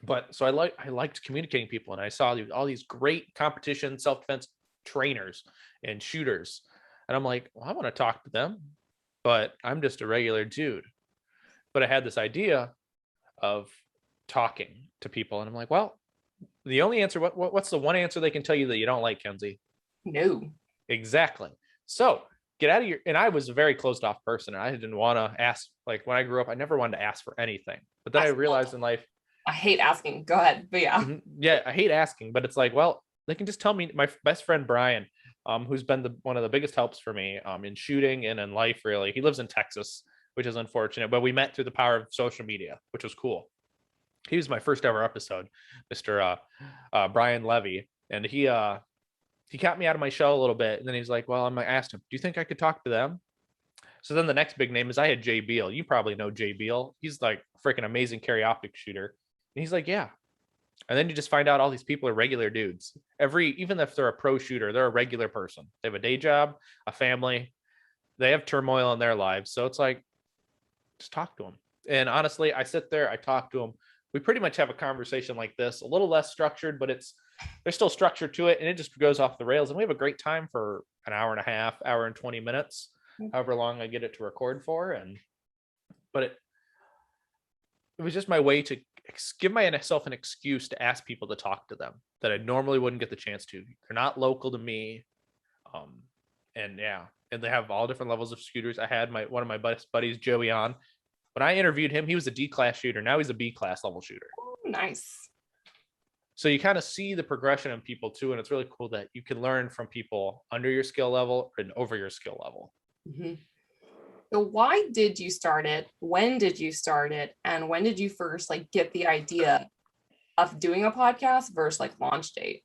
But so I liked communicating people, and I saw all these great competition self-defense trainers and shooters, and I'm like, well, I want to talk to them, but I'm just a regular dude. But I had this idea of talking to people, and I'm like, well, the only answer, what's the one answer they can tell you that you don't like, Kenzie? No. Exactly. So get out of and I was a very closed off person, and I didn't want to ask. Like when I grew up, I never wanted to ask for anything, but then I realized in life, I hate asking. Go ahead. But yeah, I hate asking, but it's like, well, they can just tell me. My best friend Brian, who's been one of the biggest helps for me in shooting and in life, really. He lives in Texas, which is unfortunate, but we met through the power of social media, which was cool. He was my first ever episode, Mr. Brian Levy, and he got me out of my shell a little bit, and then he's like, well, I asked him, do you think I could talk to them? So then the next big name is, I had Jay Beal. You probably know Jay Beal. He's like freaking amazing carry optic shooter. And he's like, yeah. And then you just find out all these people are regular dudes. Even if they're a pro shooter, they're a regular person. They have a day job, a family. They have turmoil in their lives. So it's like, just talk to them. And honestly, I sit there, I talk to them. We pretty much have a conversation like this, a little less structured, but there's still structure to it, and it just goes off the rails. And we have a great time for an hour and a half, hour and 20 minutes, however long I get it to record for. But it was just my way to give myself an excuse to ask people to talk to them that I normally wouldn't get the chance to. They're not local to me. And they have all different levels of shooters. I had one of my best buddies, Joey, on. When I interviewed him, he was a D-class shooter. Now he's a B-class level shooter. Oh, nice. So you kind of see the progression in people too. And it's really cool that you can learn from people under your skill level and over your skill level. Mm-hmm. So why did you start it? When did you start it? And when did you first get the idea of doing a podcast versus launch date?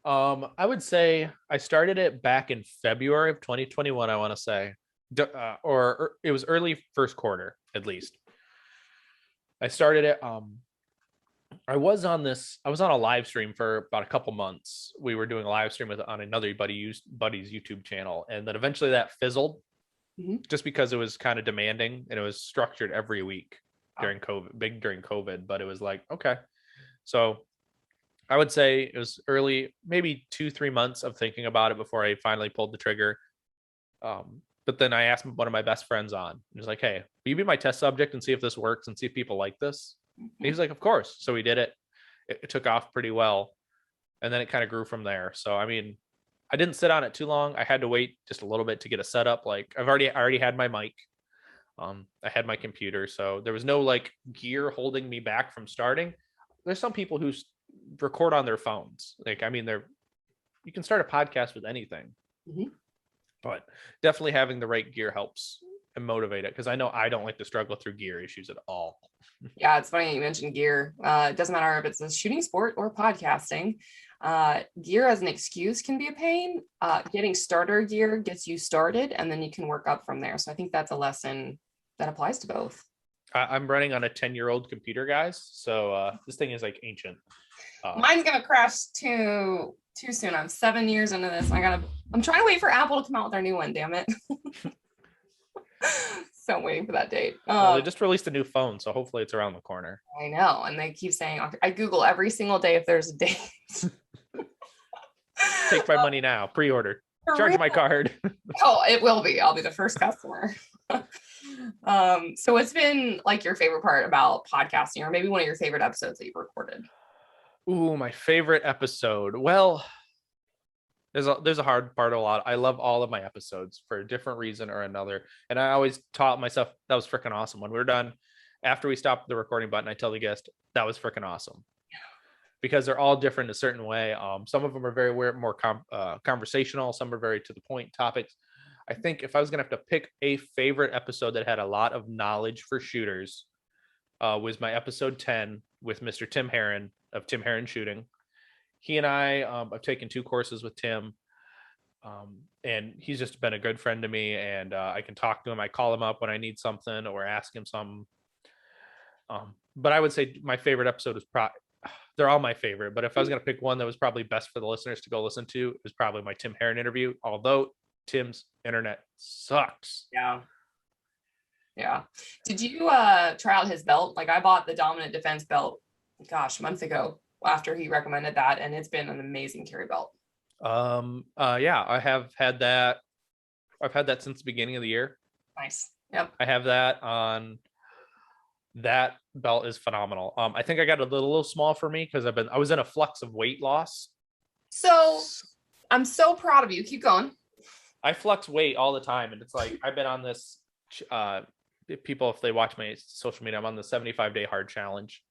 I would say I started it back in February of 2021, I want to say, or it was early first quarter, at least. I started it. I was on a live stream for about a couple months. We were doing a live stream on another buddy's YouTube channel. And then eventually that fizzled, just because it was kind of demanding, and it was structured every week during COVID, but it was like, okay. So I would say it was early, maybe 2-3 months of thinking about it before I finally pulled the trigger. But then I asked one of my best friends on. He was like, hey, will you be my test subject and see if this works and see if people like this? And he was like, of course. So we did it. It took off pretty well. And then it kind of grew from there. So, I mean, I didn't sit on it too long. I had to wait just a little bit to get a setup. I already had my mic. I had my computer, so there was no like gear holding me back from starting. There's some people who record on their phones. Like, I mean, you can start a podcast with anything, but definitely having the right gear helps and motivate it, because I know I don't like to struggle through gear issues at all. Yeah, it's funny you mentioned gear. It doesn't matter if it's a shooting sport or podcasting. Gear as an excuse can be a pain. Getting starter gear gets you started, and then you can work up from there. So I think that's a lesson that applies to both. I'm running on a 10-year-old computer, guys. So this thing is like ancient. Mine's gonna crash too soon. I'm 7 years into this. I'm trying to wait for Apple to come out with their new one. Damn it. So I'm waiting for that date. Well, they just released a new phone, so hopefully it's around the corner. I know, and they keep saying, I Google every single day if there's a date. Take my money now. Pre-order. Charge my card. Oh, it will be. I'll be the first customer. So what's been like your favorite part about podcasting, or maybe one of your favorite episodes that you've recorded? Ooh, my favorite episode. Well, there's a hard part a lot. I love all of my episodes for a different reason or another. And I always taught myself that was freaking awesome. When we're done, after we stop the recording button, I tell the guest that was freaking awesome. Because they're all different in a certain way. Some of them are very more conversational. Some are very to the point topics. I think if I was going to have to pick a favorite episode that had a lot of knowledge for shooters, was my episode 10 with Mr. Tim Herron of Tim Herron Shooting. He and I've taken 2 courses with Tim, and he's just been a good friend to me, and I can talk to him. I call him up when I need something or ask him something. But I would say my favorite episode is they're all my favorite, but if I was going to pick one that was probably best for the listeners to go listen to, it was probably my Tim Herron interview, although Tim's internet sucks. Yeah. Did you try out his belt? Like, I bought the Dominant Defense belt, a month ago after he recommended that, and it's been an amazing carry belt. Yeah, I have had that. I've had that since the beginning of the year. Nice. Yep. I have that on. That belt is phenomenal. I think I got a little small for me because I was in a flux of weight loss. So I'm so proud of you. Keep going. I flux weight all the time, and it's like I've been on this. People, if they watch my social media, I'm on the 75-day hard challenge,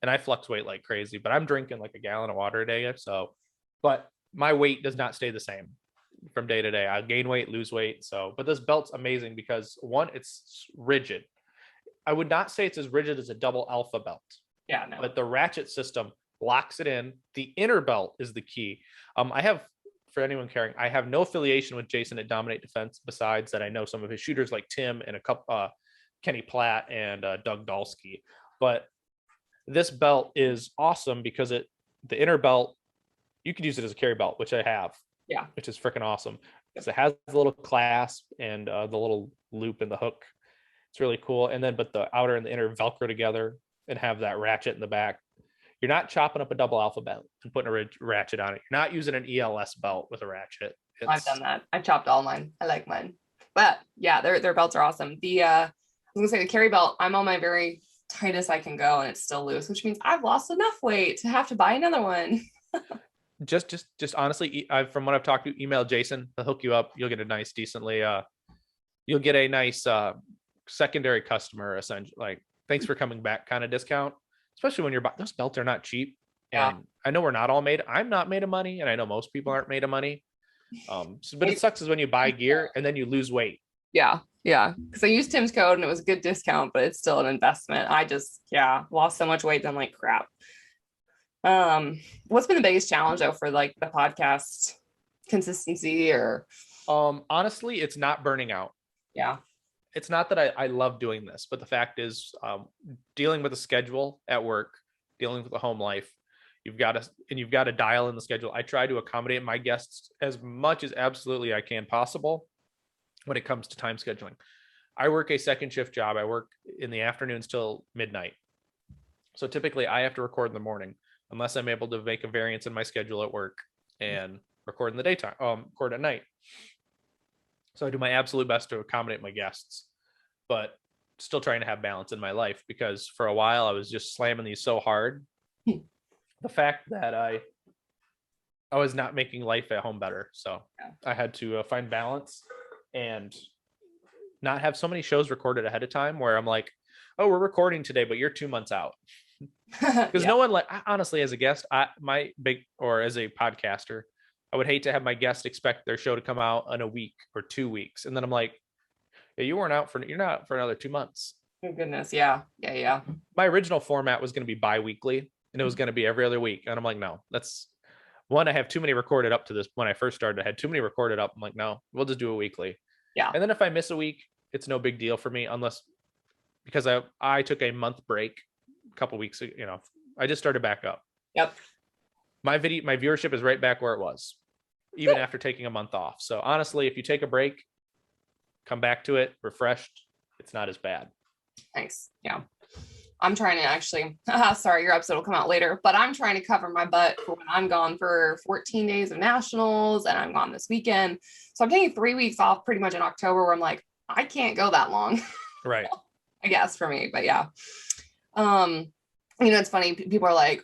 and I flux weight like crazy. But I'm drinking like a gallon of water a day. So, but my weight does not stay the same from day to day. I gain weight, lose weight. So, but this belt's amazing because one, it's rigid. I would not say it's as rigid as a double alpha belt. Yeah, no. But the ratchet system locks it in. The inner belt is the key. I have, for anyone caring, I have no affiliation with Jason at Dominate Defense, besides that I know some of his shooters like Tim and a couple, Kenny Platt and Doug Dalsky. But this belt is awesome because the inner belt, you could use it as a carry belt, which I have. Yeah. Which is freaking awesome because it has the little clasp and the little loop in the hook. It's really cool. And then, but the outer and the inner Velcro together and have that ratchet in the back. You're not chopping up a double alpha belt and putting a ratchet on it. You're not using an ELS belt with a ratchet. I've done that. I've chopped all mine. I like mine. But yeah, their belts are awesome. I was gonna say the carry belt, I'm on my very tightest I can go and it's still loose, which means I've lost enough weight to have to buy another one. just honestly, from what I've talked to, email Jason, he'll hook you up. You'll get a nice, you'll get a nice secondary customer, essentially, like thanks for coming back kind of discount, especially when those belts are not cheap. Yeah. And I know I'm not made of money, and I know most people aren't made of money. But it sucks is when you buy gear and then you lose weight. Yeah, because I used Tim's code and it was a good discount, but it's still an investment. I just lost so much weight that I'm like, crap. What's been the biggest challenge though for like the podcast consistency? Or honestly, it's not burning out. Yeah. It's not that I love doing this, but the fact is, dealing with a schedule at work, dealing with the home life, you've got to dial in the schedule. I try to accommodate my guests as much as absolutely I can possible when it comes to time scheduling. I work a second shift job. I work in the afternoons till midnight. So typically I have to record in the morning unless I'm able to make a variance in my schedule at work and record in the daytime, record at night. So I do my absolute best to accommodate my guests, but still trying to have balance in my life, because for a while I was just slamming these so hard. The fact that I was not making life at home better. So I had to find balance and not have so many shows recorded ahead of time where I'm like, oh, we're recording today, but you're 2 months out. Because no one, like, honestly, as a guest, or as a podcaster, I would hate to have my guest expect their show to come out in a week or 2 weeks. And then I'm like, yeah, you're not out for another 2 months. Oh goodness. Yeah. My original format was going to be bi-weekly, and it was going to be every other week. And I'm like, no, that's one. I have too many recorded up to this. When I first started, I had too many recorded up. I'm like, no, we'll just do a weekly. Yeah. And then if I miss a week, it's no big deal for me, because I took a month break a couple weeks, I just started back up. Yep. My viewership is right back where it was, even after taking a month off. So honestly, if you take a break, come back to it refreshed, it's not as bad. Nice. Yeah. I'm trying to actually, sorry, your episode will come out later, but I'm trying to cover my butt for when I'm gone for 14 days of nationals, and I'm gone this weekend. So I'm taking 3 weeks off pretty much in October, where I'm like, I can't go that long. Right. I guess for me, but yeah. It's funny. People are like,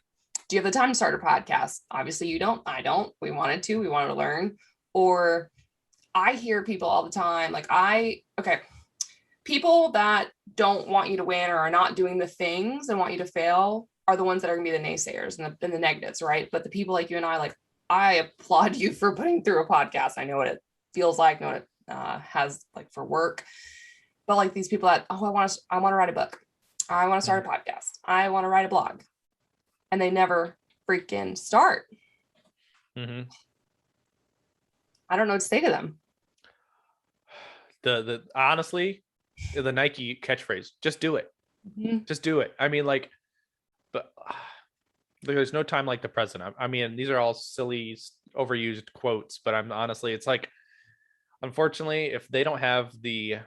do you have the time to start a podcast? Obviously you don't. I don't. We wanted to learn. Or I hear people all the time, people that don't want you to win or are not doing the things and want you to fail are the ones that are going to be the naysayers and the negatives, right? But the people like you and I applaud you for putting through a podcast. I know what it feels like, know what it has like for work. But like these people that, I want to write a book. I want to start a podcast. I want to write a blog. And they never freaking start. Mm-hmm. I don't know what to say to them. Honestly, the Nike catchphrase, just do it. Mm-hmm. Just do it. I mean, but there's no time like the present. I mean, these are all silly, overused quotes, but honestly, it's like, unfortunately, if they don't have the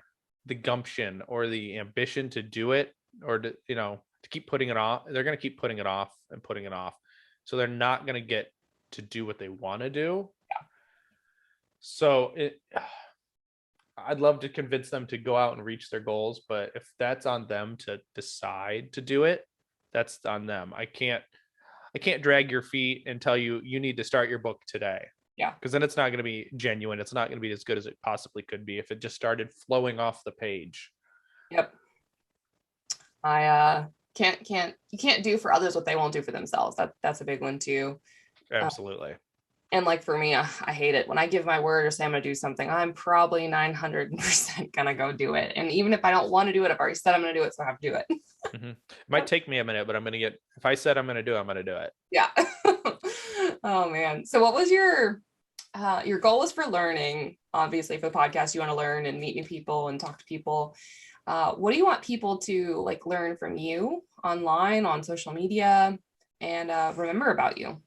gumption or the ambition to do it, or to keep putting it off, they're going to keep putting it off and putting it off. So they're not going to get to do what they want to do. Yeah. So I'd love to convince them to go out and reach their goals, but if that's on them to decide to do it, that's on them. I can't drag your feet and tell you need to start your book today. Yeah. Because then it's not going to be genuine. It's not going to be as good as it possibly could be if it just started flowing off the page. Yep. I you can't do for others what they won't do for themselves. That's a big one too. Absolutely. And like for me, I hate it when I give my word or say I'm going to do something, I'm probably 900% going to go do it. And even if I don't want to do it, I've already said I'm going to do it. So I have to do it. Mm-hmm. It might take me a minute, but if I said I'm going to do it, I'm going to do it. Yeah. Oh man. So what was your goal was for learning? Obviously for the podcast, you want to learn and meet new people and talk to people. What do you want people to learn from you online, on social media, and remember about you?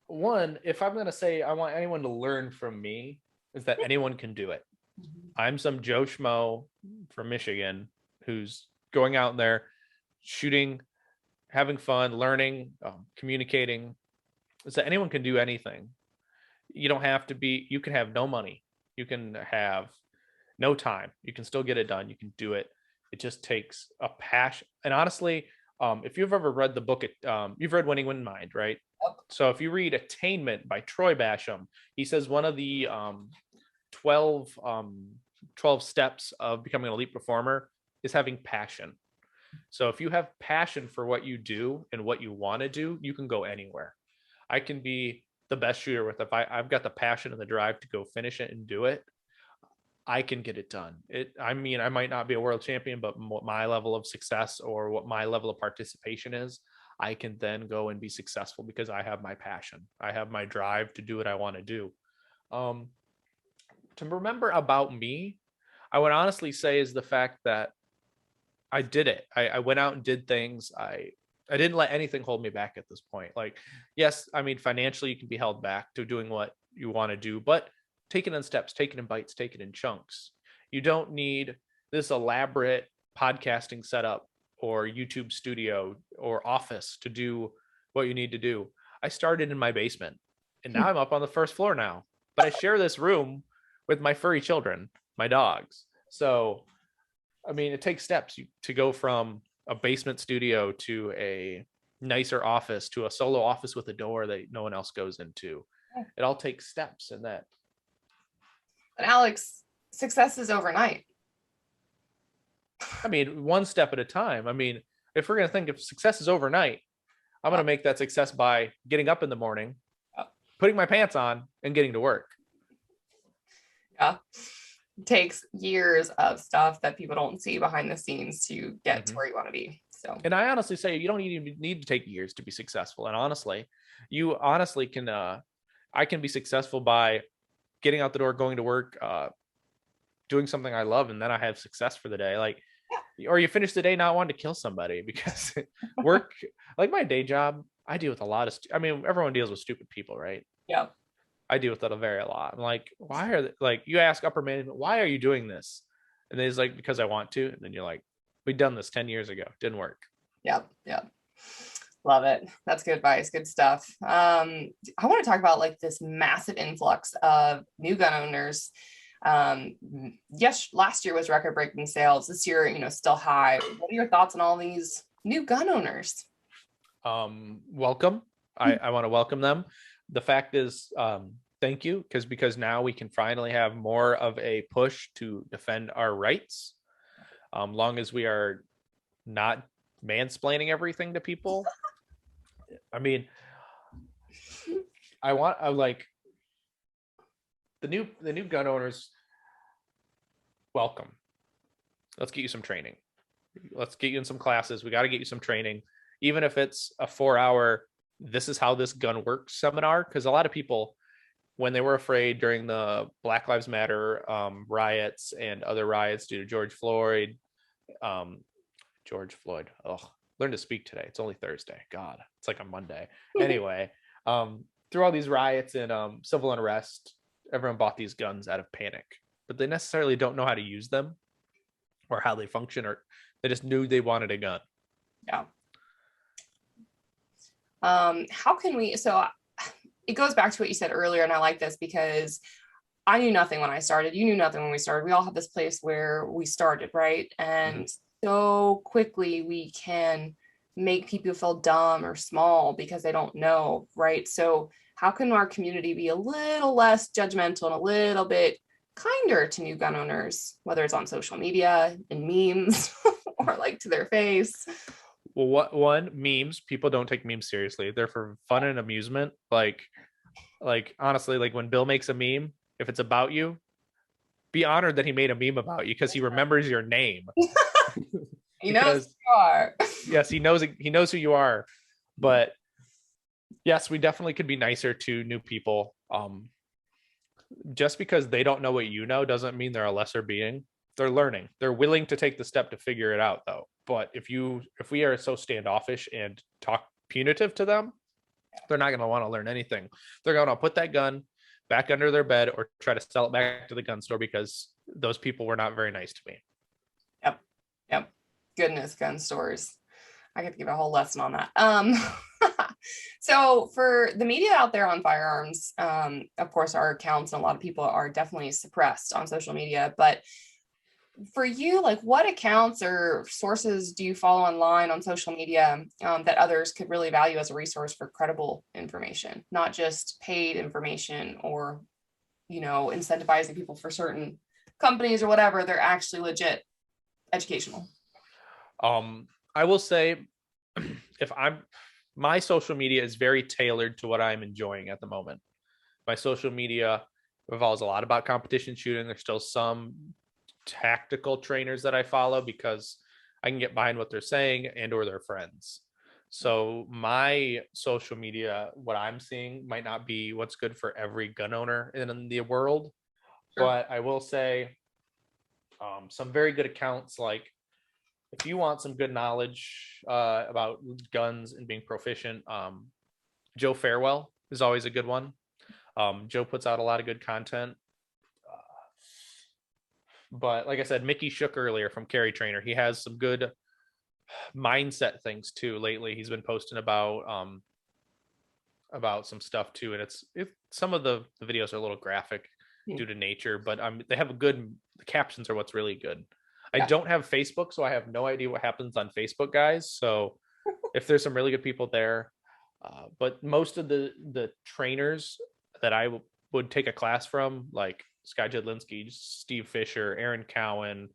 One, if I'm going to say I want anyone to learn from me, is that anyone can do it. Mm-hmm. I'm some Joe Schmo from Michigan who's going out there shooting, having fun, learning, communicating. Is that anyone can do anything. You don't have to you can have no money. You can have no time. You can still get it done. You can do it. It just takes a passion. And honestly, if you've ever read the book, you've read Winning in Mind, right? Yep. So if you read Attainment by Troy Basham, he says one of the 12 steps of becoming an elite performer is having passion. So if you have passion for what you do and what you want to do, you can go anywhere. I can be the best shooter if I've got the passion and the drive to go finish it and do it. I can get it done. I might not be a world champion, but what my level of success or what my level of participation is, I can then go and be successful because I have my passion. I have my drive to do what I want to do. To remember about me, I would honestly say is the fact that I did it. I went out and did things. I didn't let anything hold me back at this point. Yes, financially you can be held back to doing what you want to do, but take it in steps, take it in bites, take it in chunks. You don't need this elaborate podcasting setup or YouTube studio or office to do what you need to do. I started in my basement and now I'm up on the first floor now, but I share this room with my furry children, my dogs. So, it takes steps to go from a basement studio to a nicer office to a solo office with a door that no one else goes into. It all takes steps in that. But Alex, success is overnight. I mean, one step at a time. I mean, if we're going to think of success is overnight, I'm going to make that success by getting up in the morning, putting my pants on, and getting to work. Yeah. It takes years of stuff that people don't see behind the scenes to get to where you want to be. So, and I honestly say you don't even need to take years to be successful. And honestly, you honestly can, I can be successful by getting out the door, going to work, doing something I love, and then I have success for the day. Like, or you finish the day not wanting to kill somebody because work, like my day job, I deal with a lot of, I mean, everyone deals with stupid people, right? Yeah. I deal with that a lot. I'm like, why are they, like, you ask upper management, why are you doing this? And they're like, because I want to. And then you're like, we've done this 10 years ago. Didn't work. Yep. Love it. That's good advice. Good stuff. I want to talk about like this massive influx of new gun owners. Yes, last year was record-breaking sales. This year, still high. What are your thoughts on all these new gun owners? Welcome. I want to welcome them. The fact is, thank you, because now we can finally have more of a push to defend our rights. Long as we are not mansplaining everything to people. I mean, I like the new gun owners. Welcome. Let's get you some training. Let's get you in some classes. We got to get you some training, even if it's a 4-hour, this is how this gun works seminar. Because a lot of people, when they were afraid during the Black Lives Matter riots and other riots due to George Floyd, learn to speak today. It's only Thursday. God, it's like a Monday. Anyway, through all these riots and civil unrest, everyone bought these guns out of panic, but they necessarily don't know how to use them or how they function, or they just knew they wanted a gun. Yeah. How can we, so it goes back to what you said earlier, and I like this because I knew nothing when I started. You knew nothing when we started. We all have this place where we started, right? And so quickly we can make people feel dumb or small because they don't know, right? So how can our community be a little less judgmental and a little bit kinder to new gun owners, whether it's on social media, in memes, or like to their face? Well, memes, people don't take memes seriously. They're for fun and amusement. Like honestly, like when Bill makes a meme, if it's about you, be honored that he made a meme about you because he remembers your name. He knows who you are. Yes, he knows who you are. But yes, we definitely could be nicer to new people. Just because they don't know what you know doesn't mean they're a lesser being. They're learning. They're willing to take the step to figure it out, though. But if we are so standoffish and talk punitive to them, they're not going to want to learn anything. They're going to put that gun back under their bed or try to sell it back to the gun store because those people were not very nice to me. Yep. Goodness, gun stores. I could give a whole lesson on that. So for the media out there on firearms, of course, our accounts and a lot of people are definitely suppressed on social media, but for you, like what accounts or sources do you follow online on social media that others could really value as a resource for credible information, not just paid information or, incentivizing people for certain companies or whatever? They're actually legit educational. I will say my social media is very tailored to what I'm enjoying at the moment. My social media revolves a lot about competition shooting. There's still some tactical trainers that I follow because I can get behind what they're saying and or their friends. So my social media, what I'm seeing might not be what's good for every gun owner in the world. Sure. But I will say some very good accounts. Like if you want some good knowledge about guns and being proficient, Joe Farewell is always a good one. Joe puts out a lot of good content. But like I said, Mickey Shook earlier from Carry Trainer, he has some good mindset things too. Lately, he's been posting about some stuff too, and some of the videos are a little graphic due to nature, but they have the captions are what's really good. I don't have Facebook, so I have no idea what happens on Facebook, guys. So if there's some really good people there, but most of the trainers that I would take a class from, like Scott Jedlinski, Steve Fisher, Aaron Cowan,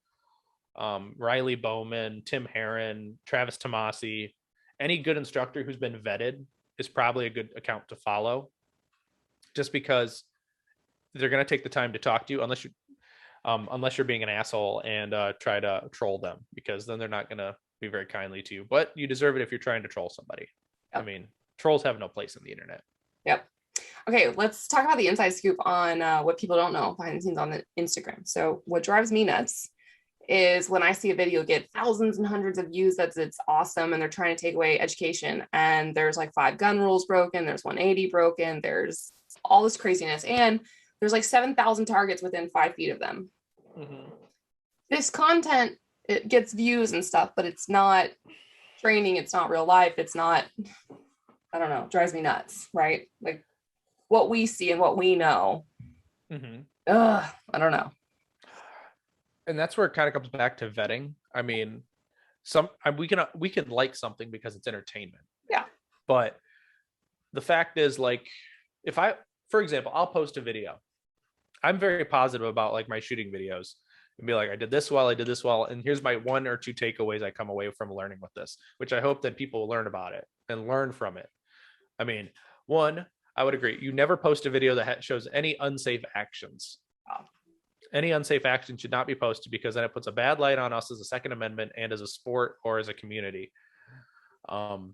Riley Bowman, Tim Herron, Travis Tomasi. Any good instructor who's been vetted is probably a good account to follow, just because they're going to take the time to talk to you, unless you're being an asshole and try to troll them, because then they're not going to be very kindly to you. But you deserve it if you're trying to troll somebody. Yep. I mean, trolls have no place in the internet. Yep. Okay, let's talk about the inside scoop on what people don't know behind the scenes on the Instagram. So what drives me nuts is when I see a video get thousands and hundreds of views, it's awesome, and they're trying to take away education, and there's like 5 gun rules broken, there's 180 broken, there's all this craziness, and there's like 7,000 targets within 5 feet of them. Mm-hmm. This content, it gets views and stuff, but it's not training, it's not real life, it's not, I don't know, it drives me nuts, right? Like what we see and what we know. Mm-hmm. I don't know. And that's where it kind of comes back to vetting. I mean, we can like something because it's entertainment. Yeah. But the fact is, like, for example, I'll post a video. I'm very positive about like my shooting videos and be like, I did this well, and here's my 1 or 2 takeaways I come away from learning with this, which I hope that people will learn about it and learn from it. I mean, 1, I would agree. You never post a video that shows any unsafe actions. Wow. Any unsafe action should not be posted, because then it puts a bad light on us as a Second Amendment and as a sport or as a community. And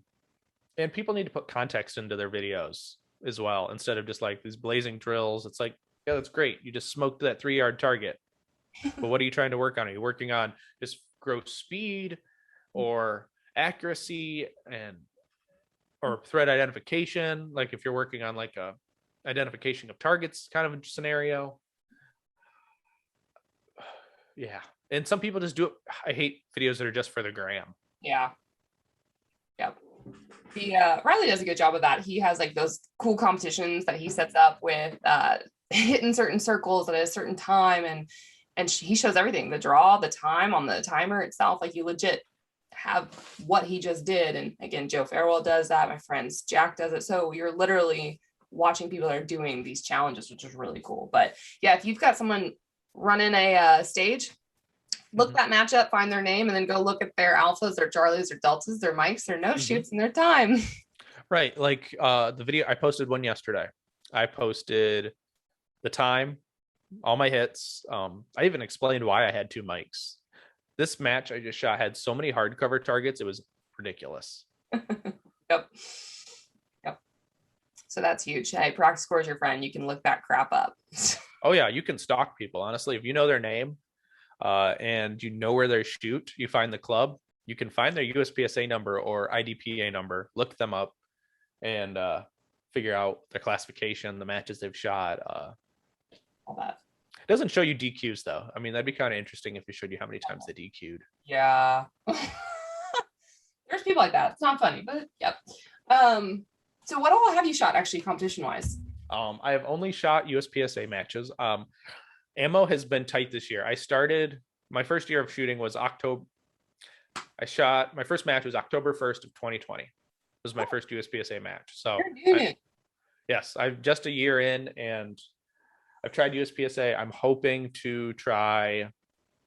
people need to put context into their videos as well, instead of just like these blazing drills. It's like, yeah, that's great. You just smoked that 3-yard target. But what are you trying to work on? Are you working on just gross speed or accuracy or threat identification? Like if you're working on like a identification of targets kind of a scenario. Yeah. And some people just do it. I hate videos that are just for the gram. Yeah. Yep. Riley does a good job of that. He has like those cool competitions that he sets up with hitting certain circles at a certain time, and he shows everything, the draw, the time on the timer itself. Like you legit have what he just did. And again, Joe Farewell does that. My friends Jack does it. So you're literally watching people that are doing these challenges, which is really cool. But yeah, if you've got someone running a stage, look that matchup, find their name, and then go look at their alphas, their charlies, their deltas, their mics, their no shoots, and their time. Right. Like the video, I posted one yesterday. I posted the time, all my hits. I even explained why I had 2 mics. This match I just shot had so many hardcover targets. It was ridiculous. Yep. So that's huge. Hey, Practice Score is your friend. You can look that crap up. Oh yeah. You can stalk people. Honestly, if you know their name, and you know where they shoot, you find the club, you can find their USPSA number or IDPA number, look them up, and figure out their classification, the matches they've shot. All that. It doesn't show you DQs though. I mean, that'd be kind of interesting if it showed you how many times they DQ'd. Yeah. There's people like that. It's not funny, but yep. So what all have you shot actually competition wise? I have only shot USPSA matches. Ammo has been tight this year. I started my first year of shooting was October. My first match was October 1st of 2020. It was my first USPSA match. So yes, I'm just a year in and I've tried USPSA. I'm hoping to try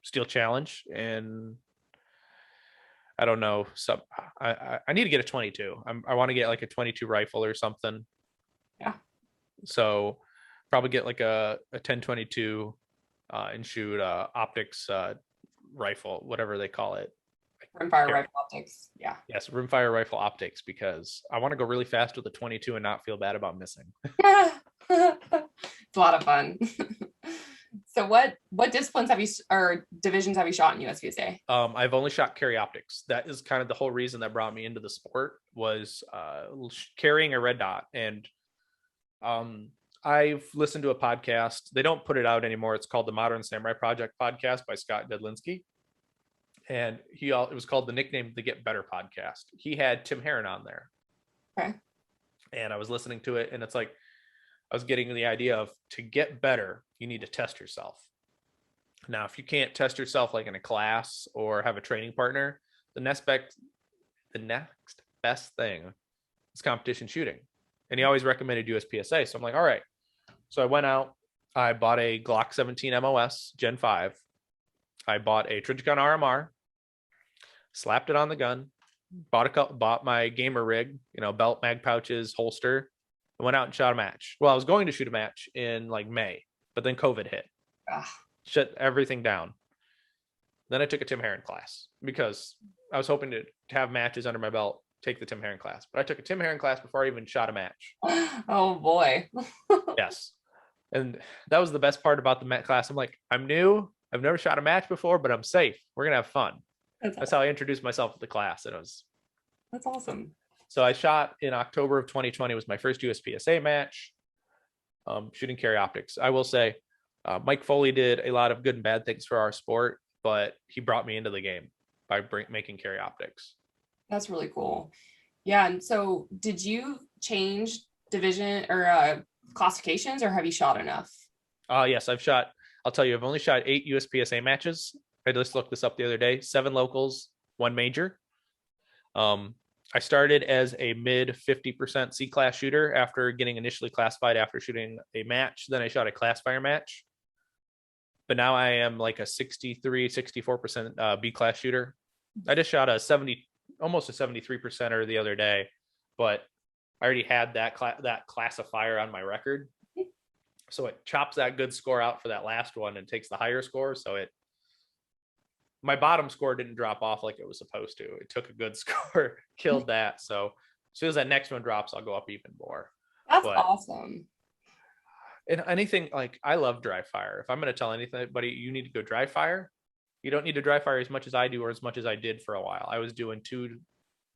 Steel Challenge, and I don't know. I need to get a 22. I want to get like a 22 rifle or something. Yeah. So probably get like a 1022 and shoot optics rifle, whatever they call it. Rimfire rifle optics. Yeah. Yes, rimfire rifle optics, because I want to go really fast with a 22 and not feel bad about missing. It's a lot of fun. So what disciplines or divisions have you shot in USPSA? I've only shot carry optics. That is kind of the whole reason that brought me into the sport, was carrying a red dot. And I've listened to a podcast. They don't put it out anymore. It's called the Modern Samurai Project podcast by Scott Jedlinski. And it was called the nickname The Get Better podcast. He had Tim Herron on there. Okay. And I was listening to it, and it's like, I was getting the idea of, to get better, you need to test yourself. Now, if you can't test yourself like in a class or have a training partner, the next best thing is competition shooting. And he always recommended USPSA. So I'm like, all right. So I went out, I bought a Glock 17 MOS Gen 5. I bought a Trijicon RMR, slapped it on the gun, bought my gamer rig, belt, mag pouches, holster, and went out and shot a match. Well, I was going to shoot a match in like May, but then COVID hit. Shut everything down. Then I took a Tim Herron class because I was hoping to have matches under my belt, take the Tim Herron class. But I took a Tim Herron class before I even shot a match. Oh boy. Yes. And that was the best part about the class. I'm like, I'm new. I've never shot a match before, but I'm safe. We're going to have fun. That's how I introduced myself to the class. And that's awesome. So I shot in October of 2020 was my first USPSA match, shooting carry optics. I will say Mike Foley did a lot of good and bad things for our sport, but he brought me into the game by making carry optics. That's really cool. Yeah. And so did you change division or classifications, or have you shot enough? Yes, I'll tell you, I've only shot 8 USPSA matches. I just looked this up the other day, 7 locals, 1 major. I started as a mid 50% C-class shooter after getting initially classified after shooting a match. Then I shot a class fire match. But now I am like a 63, 64% B-class shooter. I just shot almost a 73%er the other day, but I already had that classifier on my record. So it chops that good score out for that last one and takes the higher score. So my bottom score didn't drop off like it was supposed to. It took a good score, killed that. So as soon as that next one drops, I'll go up even more. That's awesome. And anything, like, I love dry fire. If I'm going to tell anybody, you need to go dry fire. You don't need to dry fire as much as I do or as much as I did for a while. I was doing 2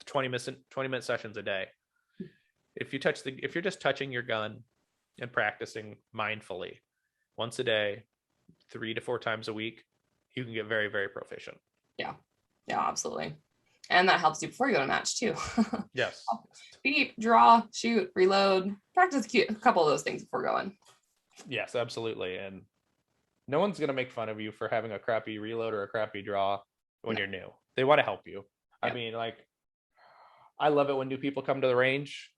20-minute sessions a day. If you're just touching your gun and practicing mindfully once a day, 3 to 4 times a week, you can get very, very proficient. Yeah, absolutely. And that helps you before you go to match too. Yes. Beep, draw, shoot, reload, practice a couple of those things before going. Yes, absolutely. And no one's going to make fun of you for having a crappy reload or a crappy draw when you're new. They want to help you. Yeah. I mean, like, I love it when new people come to the range.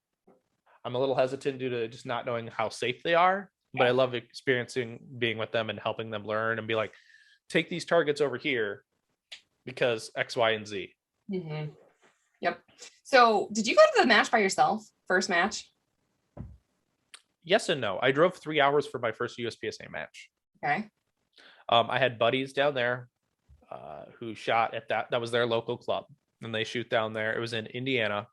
I'm a little hesitant due to just not knowing how safe they are, but I love being with them and helping them learn and be like, take these targets over here because X, Y, and Z. Mm-hmm. Yep. So did you go to the match by yourself? First match? Yes and no. I drove 3 hours for my first USPSA match. Okay. I had buddies down there who shot at that was their local club, and they shoot down there. It was in Indiana.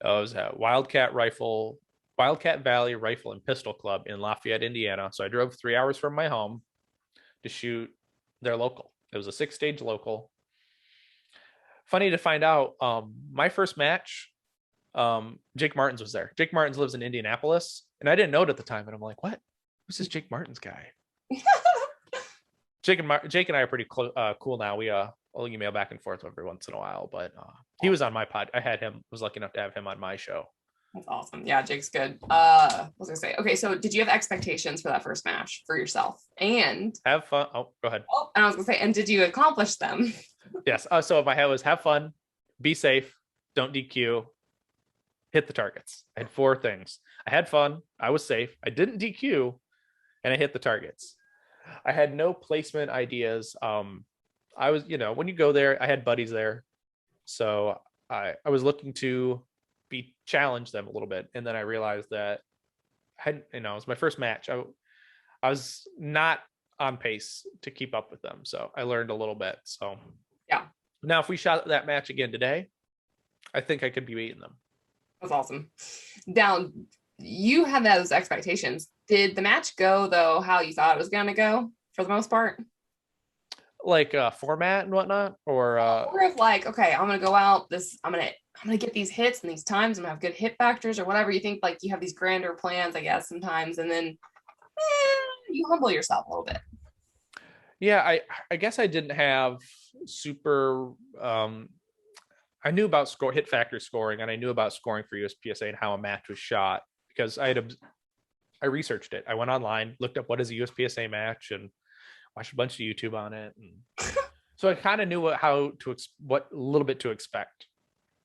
It was at Wildcat Valley Rifle and Pistol Club in Lafayette, Indiana. So I drove 3 hours from my home to shoot their local. It was a 6-stage local. Funny to find out, my first match, Jake Martins was there. Jake Martins lives in Indianapolis, and I didn't know it at the time. And I'm like, what? Who's this Jake Martins guy? Jake and I are pretty cool now. We'll email back and forth every once in a while, but he was on my pod. Was lucky enough to have him on my show. That's awesome. Yeah, Jake's good. What was I gonna say? Okay, so did you have expectations for that first match for yourself? And have fun. Oh, go ahead. Oh, and I was gonna say, and did you accomplish them? Yes. So my head was have fun, be safe, don't DQ, hit the targets. I had 4 things. I had fun, I was safe, I didn't DQ, and I hit the targets. I had no placement ideas. I was, when you go there, I had buddies there. So I was looking to challenge them a little bit. And then I realized that it was my first match. I was not on pace to keep up with them. So I learned a little bit. So yeah. Now, if we shot that match again today, I think I could be beating them. That's awesome. Now, you had those expectations. Did the match go, though, how you thought it was going to go for the most part? Like format and whatnot, or if like, okay, I'm going to go out I'm going to get these hits and these times. I'm going to have good hit factors or whatever. You think like you have these grander plans, I guess, sometimes. And then you humble yourself a little bit. Yeah, I guess I didn't have super I knew about hit factor scoring, and I knew about scoring for USPSA and how a match was shot because I researched it. I went online, looked up what is a USPSA match, and watched a bunch of YouTube on it. And so I kind of knew what a little bit to expect.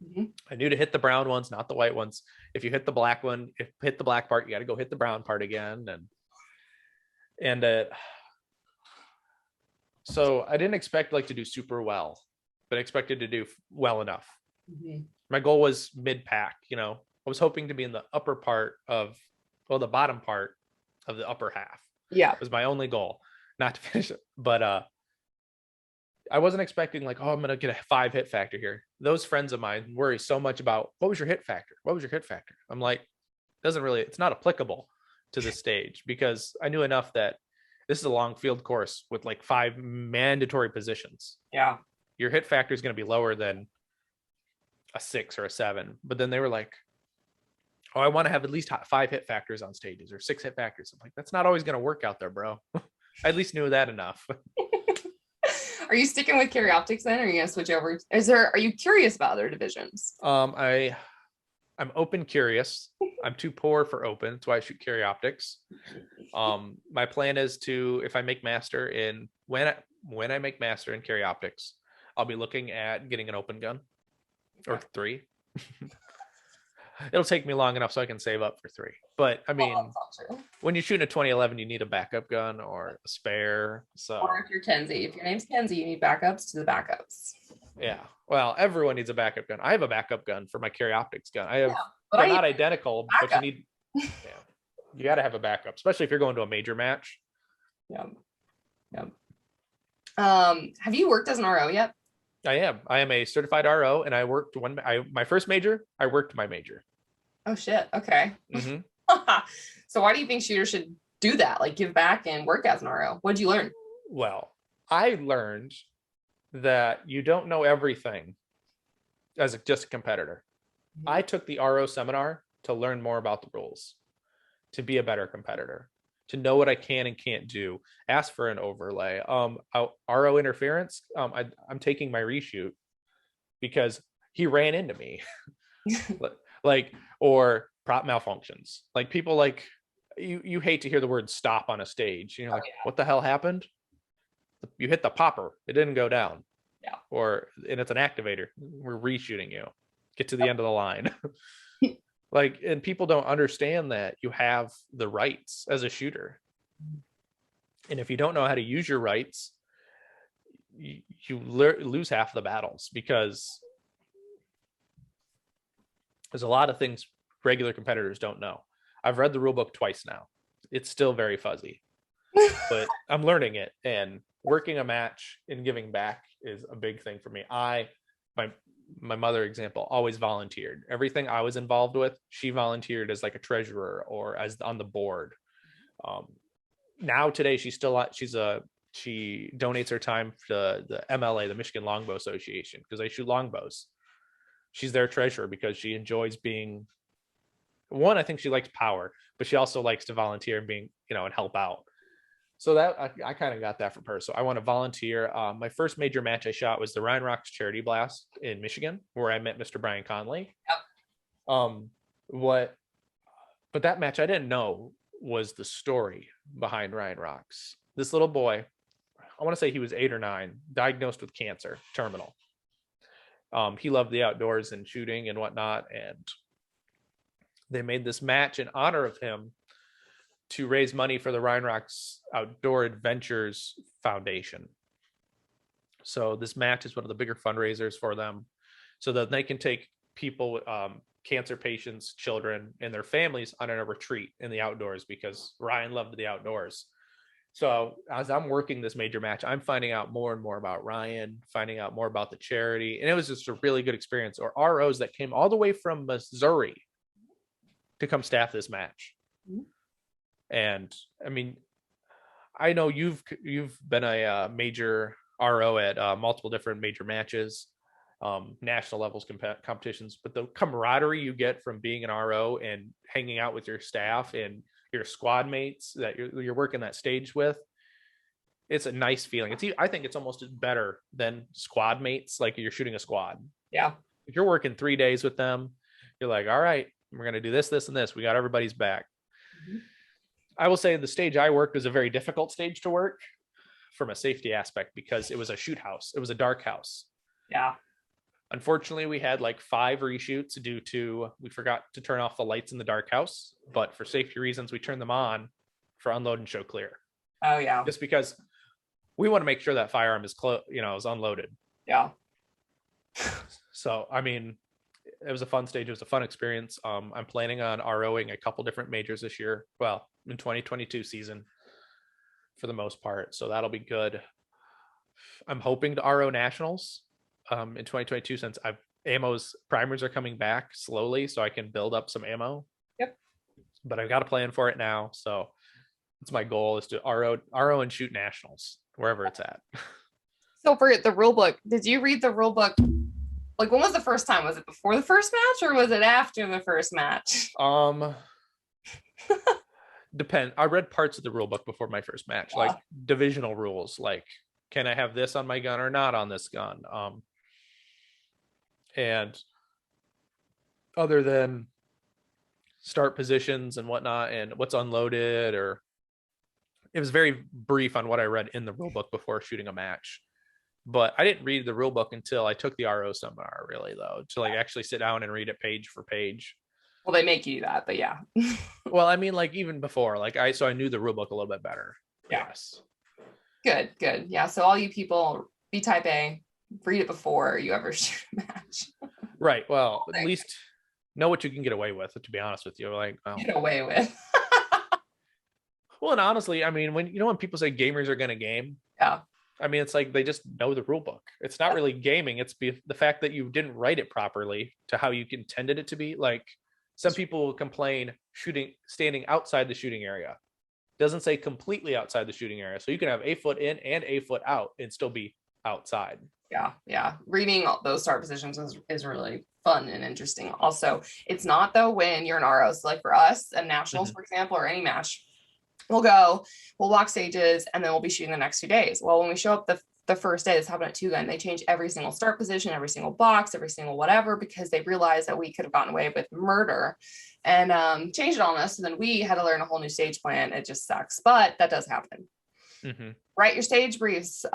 Mm-hmm. I knew to hit the brown ones, not the white ones. If you hit the black one, hit the black part, you got to go hit the brown part again. And And so I didn't expect like to do super well, but I expected to do well enough. Mhm. My goal was mid-pack, you know. I was hoping to be in the upper part of, well, the bottom part of the upper half. Yeah. Was my only goal, not to finish it. But I wasn't expecting like, oh, I'm gonna get a 5 hit factor here. Those friends of mine worry so much about what was your hit factor? What was your hit factor? I'm like, it's not applicable to this stage, because I knew enough that this is a long field course with like 5 mandatory positions. Yeah. Your hit factor is going to be lower than a 6 or a 7. But then they were like, oh, I want to have at least 5 hit factors on stages or 6 hit factors. I'm like, that's not always going to work out there, bro. I at least knew that enough. Are you sticking with carry optics then, or are you gonna switch over? Are you curious about other divisions? I'm open curious. I'm too poor for open. That's why I shoot carry optics. My plan is to, if I make master in when I make master in carry optics, I'll be looking at getting an open gun or 3. It'll take me long enough so I can save up for 3. But I mean, when you're shooting a 2011, you need a backup gun or a spare. So, or if you're Kenzie, if your name's Kenzie, you need backups to the backups. yeah. Well, everyone needs a backup gun. I have a backup gun for my carry optics gun. I have, but they're not identical, backup. but you need, yeah, you got to have a backup, especially if you're going to a major match. Yeah. Have you worked as an RO yet? I am a certified RO, and I worked my first major. I worked my major. Oh shit. Okay. Mm-hmm. So why do you think shooters should do that? Like give back and work as an RO? What'd you learn? Well, I learned that you don't know everything as just a competitor. Mm-hmm. I took the RO seminar to learn more about the rules, to be a better competitor, to know what I can and can't do, ask for an overlay. RO interference, I'm taking my reshoot because he ran into me. Like, or prop malfunctions. Like people like you hate to hear the word stop on a stage. You're like, what the hell happened? You hit the popper. It didn't go down. Yeah. And it's an activator. We're reshooting you. Get to the end of the line. Like, and people don't understand that you have the rights as a shooter. And if you don't know how to use your rights, you lose half the battles, because there's a lot of things regular competitors don't know. I've read the rule book twice now. It's still very fuzzy, but I'm learning it, and working a match and giving back is a big thing for me. My mother, example, always volunteered. Everything I was involved with, she volunteered as like a treasurer or as on the board. Now today she donates her time to the MLA, the Michigan Longbow Association, because I shoot longbows. She's their treasurer because she enjoys being one. I think she likes power, but she also likes to volunteer and being, and help out. So that I kind of got that from her. So I want to volunteer. My first major match I shot was the Ryan Rocks Charity Blast in Michigan, where I met Mr. Brian Conley. Yep. But that match I didn't know was the story behind Ryan Rocks. This little boy, I want to say he was 8 or 9, diagnosed with cancer, terminal. He loved the outdoors and shooting and whatnot, and they made this match in honor of him to raise money for the Ryan Rocks Outdoor Adventures Foundation. So this match is one of the bigger fundraisers for them, so that they can take people, cancer patients, children, and their families on a retreat in the outdoors, because Ryan loved the outdoors. So as I'm working this major match, I'm finding out more and more about Ryan, finding out more about the charity. And it was just a really good experience. Or ROs that came all the way from Missouri to come staff this match. Mm-hmm. And I mean, I know you've been a major RO at multiple different major matches, national levels competitions, but the camaraderie you get from being an RO and hanging out with your staff and your squad mates that you're working that stage with, it's a nice feeling. I think it's almost better than squad mates, like you're shooting a squad. Yeah. If you're working 3 days with them, you're like, all right, we're going to do this, this, and this. We got everybody's back. Mm-hmm. I will say the stage I worked was a very difficult stage to work from a safety aspect, because it was a shoot house. It was a dark house. Yeah. Unfortunately, we had like 5 reshoots due to we forgot to turn off the lights in the dark house, but for safety reasons, we turned them on for unload and show clear. Oh yeah. Just because we want to make sure that firearm is is unloaded. Yeah. So, I mean, it was a fun stage. It was a fun experience. I'm planning on ROing a couple different majors this year. Well, in 2022 season for the most part. So that'll be good. I'm hoping to RO nationals in 2022 since ammo's primers are coming back slowly, so I can build up some ammo. Yep. But I've got a plan for it now. So it's my goal is to RO and shoot nationals wherever it's at. So for the rule book, did you read the rule book? Like, when was the first time? Was it before the first match or was it after the first match? Depend. I read parts of the rule book before my first match, like divisional rules, like can I have this on my gun or not on this gun? And other than start positions and whatnot and what's unloaded, or it was very brief on what I read in the rule book before shooting a match. But I didn't read the rule book until I took the RO seminar, really, though, to like actually sit down and read it page for page. Well, they make you do that, but yeah. Well, I mean, like even before, like I knew the rule book a little bit better. Yeah. Yes. Good. Yeah. So all you people, be type A, read it before you ever shoot a match. Right. Well, at least know what you can get away with, to be honest with you. Like, well, get away with. Well, and honestly, I mean, when people say gamers are going to game, yeah. I mean, it's like they just know the rule book. It's not really gaming. It's the fact that you didn't write it properly to how you intended it to be. Like some people will complain standing outside the shooting area. Doesn't say completely outside the shooting area. So you can have a foot in and a foot out and still be outside. Yeah. Reading those start positions is really fun and interesting. Also, it's not though when you're an RO. So like for us at nationals, for example, or any match, we'll walk stages and then we'll be shooting the next 2 days. Well, when we show up the first day, this happened at 2 Gun, they change every single start position, every single box, every single whatever, because they realized that we could have gotten away with murder and changed it on us. So then we had to learn a whole new stage plan. It just sucks, but that does happen. Write your stage briefs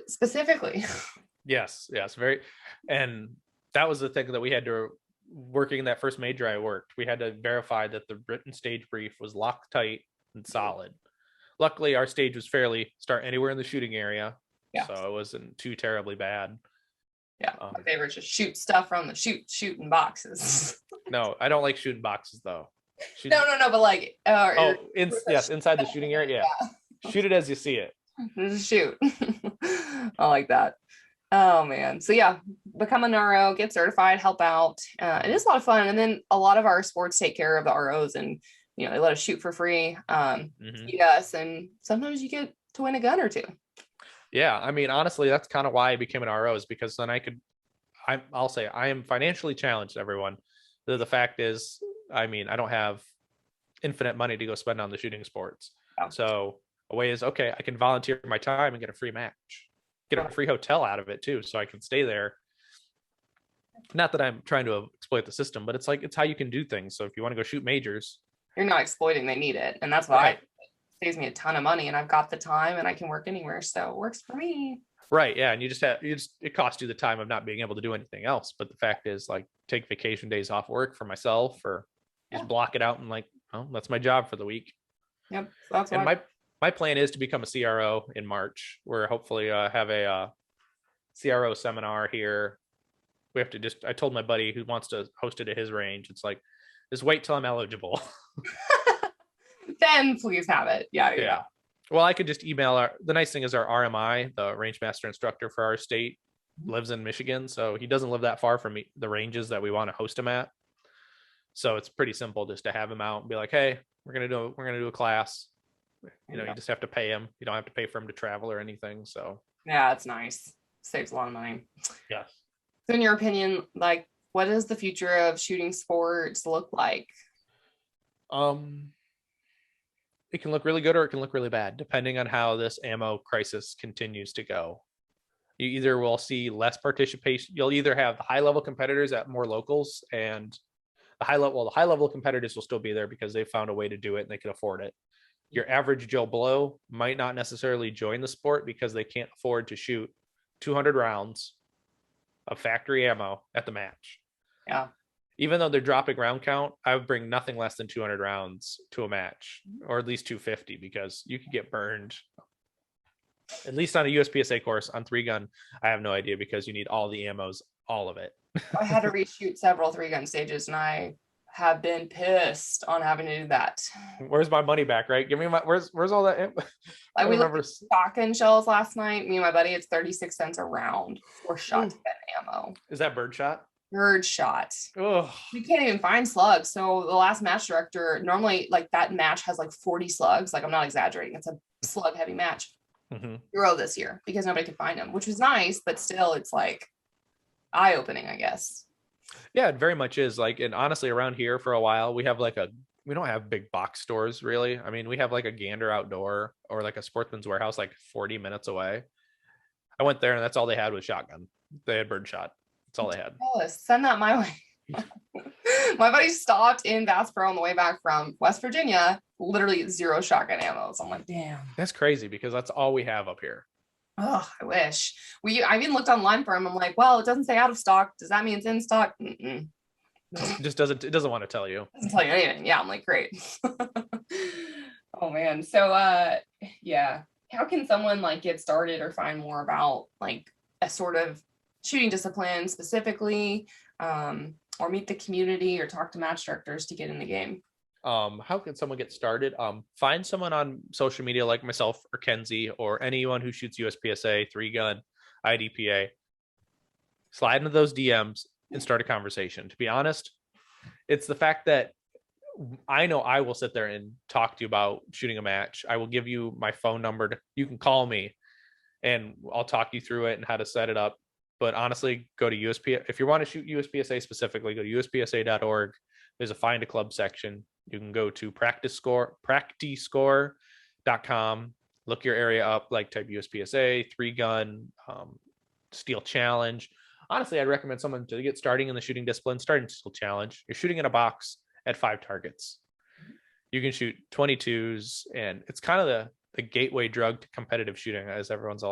specifically. Yes, very. And that was the thing that we had to, working in that first major I worked, we had to verify that the written stage brief was locked tight and solid. Luckily, our stage was start anywhere in the shooting area. Yeah. So it wasn't too terribly bad. Yeah. My favorite is just shoot stuff from the shooting boxes. No, I don't like shooting boxes though. No, but like inside the shooting area. Yeah. Shoot it as you see it. Just shoot. I like that. Oh man. So yeah, become an RO, get certified, help out. It is a lot of fun. And then a lot of our sports take care of the ROs and they let us shoot for free. Yes. And sometimes you get to win a gun or two. Yeah. I mean, honestly, that's kind of why I became an RO, is because then I'll say I am financially challenged, everyone. The fact is, I mean, I don't have infinite money to go spend on the shooting sports. Oh. So a way is, okay, I can volunteer my time and get a free match, get a free hotel out of it too. So I can stay there. Not that I'm trying to exploit the system, but it's how you can do things. So if you want to go shoot majors, you're not exploiting, they need it. And that's why it saves me a ton of money, and I've got the time and I can work anywhere. So it works for me. Right. Yeah. And it costs you the time of not being able to do anything else. But the fact is, like, take vacation days off work for myself, or just block it out and that's my job for the week. Yep. That's and my plan is to become a CRO in March. We're hopefully have a CRO seminar here. We have to I told my buddy who wants to host it at his range, it's like, just wait till I'm eligible. Then please have it. Yeah. Well, I could just email the nice thing is our RMI, the range master instructor for our state, lives in Michigan. So he doesn't live that far from the ranges that we want to host him at. So it's pretty simple just to have him out and be like, hey, we're going to do a class. You just have to pay him. You don't have to pay for him to travel or anything. So yeah, it's nice. Saves a lot of money. Yeah. So in your opinion, like, what does the future of shooting sports look like? It can look really good or it can look really bad, depending on how this ammo crisis continues to go. You either will see less participation. You'll either have the high level competitors at more locals, and the high level competitors will still be there because they found a way to do it and they can afford it. Your average Joe Blow might not necessarily join the sport because they can't afford to shoot 200 rounds of factory ammo at the match. Yeah. Even though they're dropping round count, I would bring nothing less than 200 rounds to a match, or at least 250, because you could get burned. At least on a USPSA course on 3-gun, I have no idea, because you need all the ammos, all of it. I had to reshoot several 3-gun stages, and I have been pissed on having to do that. Where's my money back, right? Give me my, where's all that? Like, we looked at shotgun shells last night. Me and my buddy, it's 36 cents a round for shotgun ammo. Is that birdshot? Birdshot. Oh, You can't even find slugs. So the last match director, normally like that match has like 40 slugs. Like, I'm not exaggerating. It's a slug heavy match. Zero this year because nobody could find them, which was nice, but still it's like eye-opening, I guess. Yeah, it very much is. Like, and honestly, around here for a while, we don't have big box stores really. I mean, we have like a Gander Outdoor or like a Sportsman's Warehouse like 40 minutes away. I went there and that's all they had was shotgun. They had birdshot. That's all they had. Send that my way. My buddy stopped in Bass Pro on the way back from West Virginia, literally zero shotgun ammo. So I'm like, damn. That's crazy because that's all we have up here. Oh, I wish. I even looked online for him. I'm like, well, it doesn't say out of stock. Does that mean it's in stock? It doesn't want to tell you. Doesn't tell you anything. Yeah, I'm like, great. Oh man. So yeah. How can someone like get started or find more about like a sort of shooting discipline specifically, or meet the community or talk to match directors to get in the game? How can someone get started? Find someone on social media like myself or Kenzie or anyone who shoots USPSA, 3-gun, IDPA. Slide into those DMs and start a conversation. To be honest, it's the fact that I know I will sit there and talk to you about shooting a match. I will give you my phone number. You can call me and I'll talk you through it and how to set it up. But honestly, go to USPSA. If you want to shoot USPSA specifically, go to uspsa.org. There's a find a club section. You can go to practicescore.com, look your area up, like type USPSA, 3-gun, steel challenge. Honestly, I'd recommend someone to get starting in the shooting discipline, starting steel challenge. You're shooting in a box at 5 targets. You can shoot 22s, and it's kind of the gateway drug to competitive shooting, as everyone's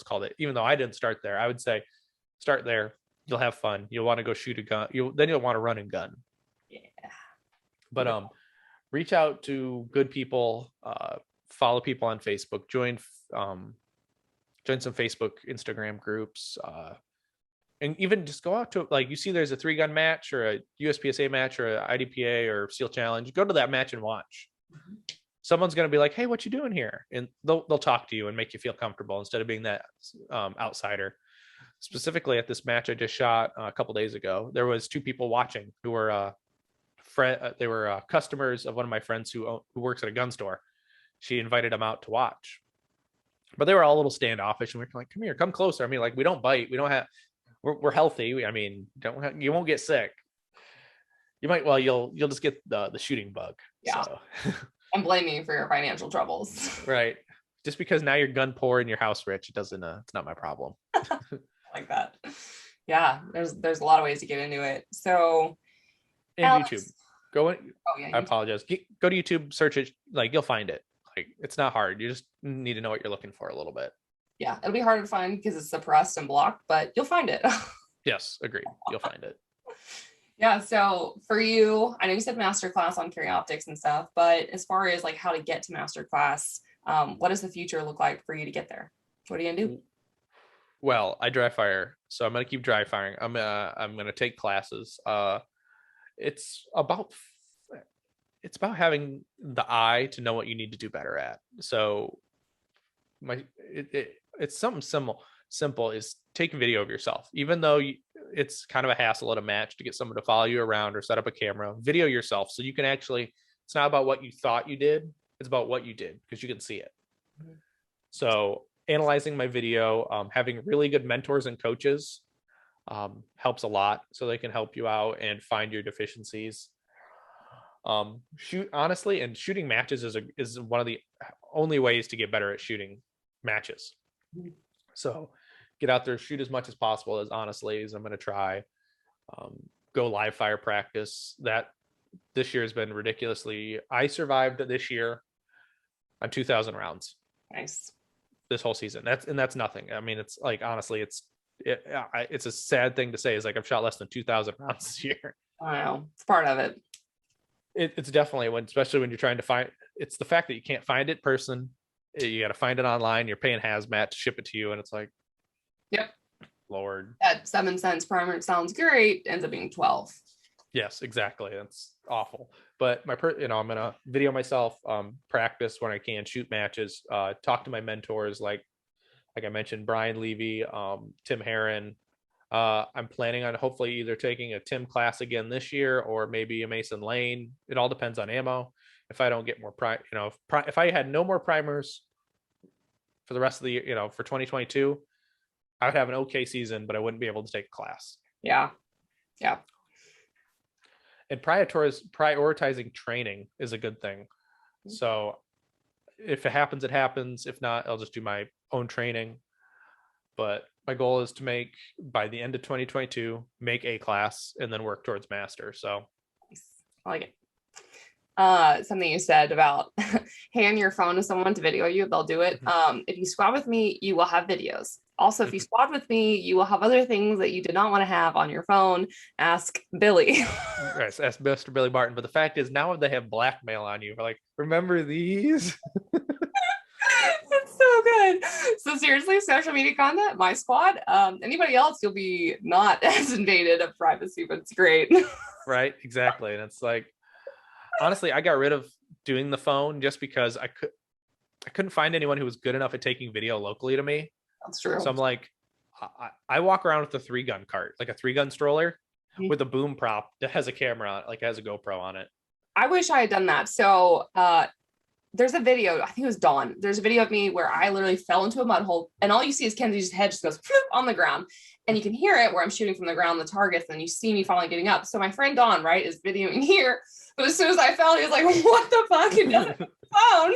called it. Even though I didn't start there, I would say start there. You'll have fun. You'll want to go shoot a gun. Then you'll want to run and gun. Yeah. But reach out to good people, follow people on Facebook, join some Facebook, Instagram groups, and even just go out to, like, you see there's a 3-gun match or a USPSA match or a IDPA or steel challenge, go to that match and watch. Someone's going to be like, hey, what you doing here? And they'll talk to you and make you feel comfortable instead of being that outsider. Specifically at this match I just shot a couple days ago, there was 2 people watching who were they were customers of one of my friends who works at a gun store. She invited them out to watch, but they were all a little standoffish, and we were like, come here, come closer. I mean, like, we don't bite, we're healthy. I mean, you won't get sick. You might, well, you'll just get the shooting bug. Yeah. So. I'm blaming you for your financial troubles. Right. Just because now you're gun poor and your house rich, it doesn't it's not my problem. Like that. Yeah, there's a lot of ways to get into it. So and Alex, YouTube. Go in. Oh yeah. I apologize. Go to YouTube, search it, like, you'll find it. Like, it's not hard. You just need to know what you're looking for a little bit. Yeah, it'll be harder to find because it's suppressed and blocked, but you'll find it. Yes, agreed. You'll find it. Yeah, so for you, I know you said masterclass on carry optics and stuff, but as far as like how to get to masterclass, what does the future look like for you to get there? What are you gonna do? Well, I dry fire, so I'm gonna keep dry firing. I'm gonna take classes. It's about having the eye to know what you need to do better at. So it's something simple is take a video of yourself. Even though it's kind of a hassle at a match to get someone to follow you around or set up a camera, video yourself so you can actually, it's not about what you thought you did, it's about what you did, because you can see it. So analyzing my video, having really good mentors and coaches helps a lot, so they can help you out and find your deficiencies. Honestly, and shooting matches is one of the only ways to get better at shooting matches. So get out there, shoot as much as possible, as honestly as I'm going to try. Go live fire practice. That this year has been ridiculously. I survived this year on 2,000 rounds. Nice. This whole season. That's nothing. I mean, it's like, honestly, it's a sad thing to say, is like I've shot less than 2,000 rounds this year. I don't know. It's part of it. It's definitely especially when you're trying to find, it's the fact that you can't find it in person. You got to find it online. You're paying hazmat to ship it to you. And it's like, yep. Lord. At 7 cents primer, it sounds great. Ends up being 12. Yes, exactly. That's awful. But I'm gonna video myself, practice when I can, shoot matches, talk to my mentors, like I mentioned, Brian Levy, Tim Herron. I'm planning on hopefully either taking a Tim class again this year or maybe a Mason Lane. It all depends on ammo. If I don't get more if I had no more primers for the rest of the year, for 2022, I would have an okay season, but I wouldn't be able to take a class. Yeah. And prioritizing training is a good thing. So if it happens, it happens. If not, I'll just do my own training. But my goal is to make, by the end of 2022, make a class and then work towards master. So I like it. Something you said about hand your phone to someone to video you, they'll do it. If you squad with me, you will have videos. Also, if you squad with me, you will have other things that you did not want to have on your phone. Ask Billy. Yes, ask Mr. Billy Barton. But the fact is, now they have blackmail on you. Like, remember these? It's so good. So seriously, social media content, my squad. Anybody else, you'll be not as invaded of privacy, but it's great. Right, exactly. And it's like, honestly, I got rid of doing the phone just because I couldn't find anyone who was good enough at taking video locally to me. That's true. So I'm like, I walk around with a 3-gun cart, like a 3-gun stroller with a boom prop that has a camera on it, like has a GoPro on it. I wish I had done that. So there's a video, I think it was Dawn. There's a video of me where I literally fell into a mud hole and all you see is Kenzie's head just goes floop on the ground. And you can hear it where I'm shooting from the ground, the targets, and you see me finally getting up. So my friend Dawn, right, is videoing here. But as soon as I fell, he was like, what the fuck? And doesn't phone.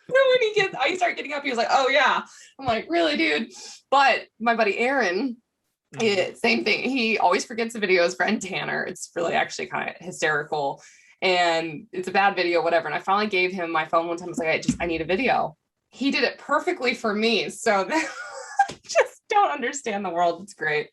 So when I start getting up, he was like, oh yeah. I'm like, really, dude? But my buddy Aaron, same thing. He always forgets the video. His friend Tanner. It's really actually kind of hysterical. And it's a bad video, whatever. And I finally gave him my phone one time. I was like, I need a video. He did it perfectly for me. So I just don't understand the world. It's great.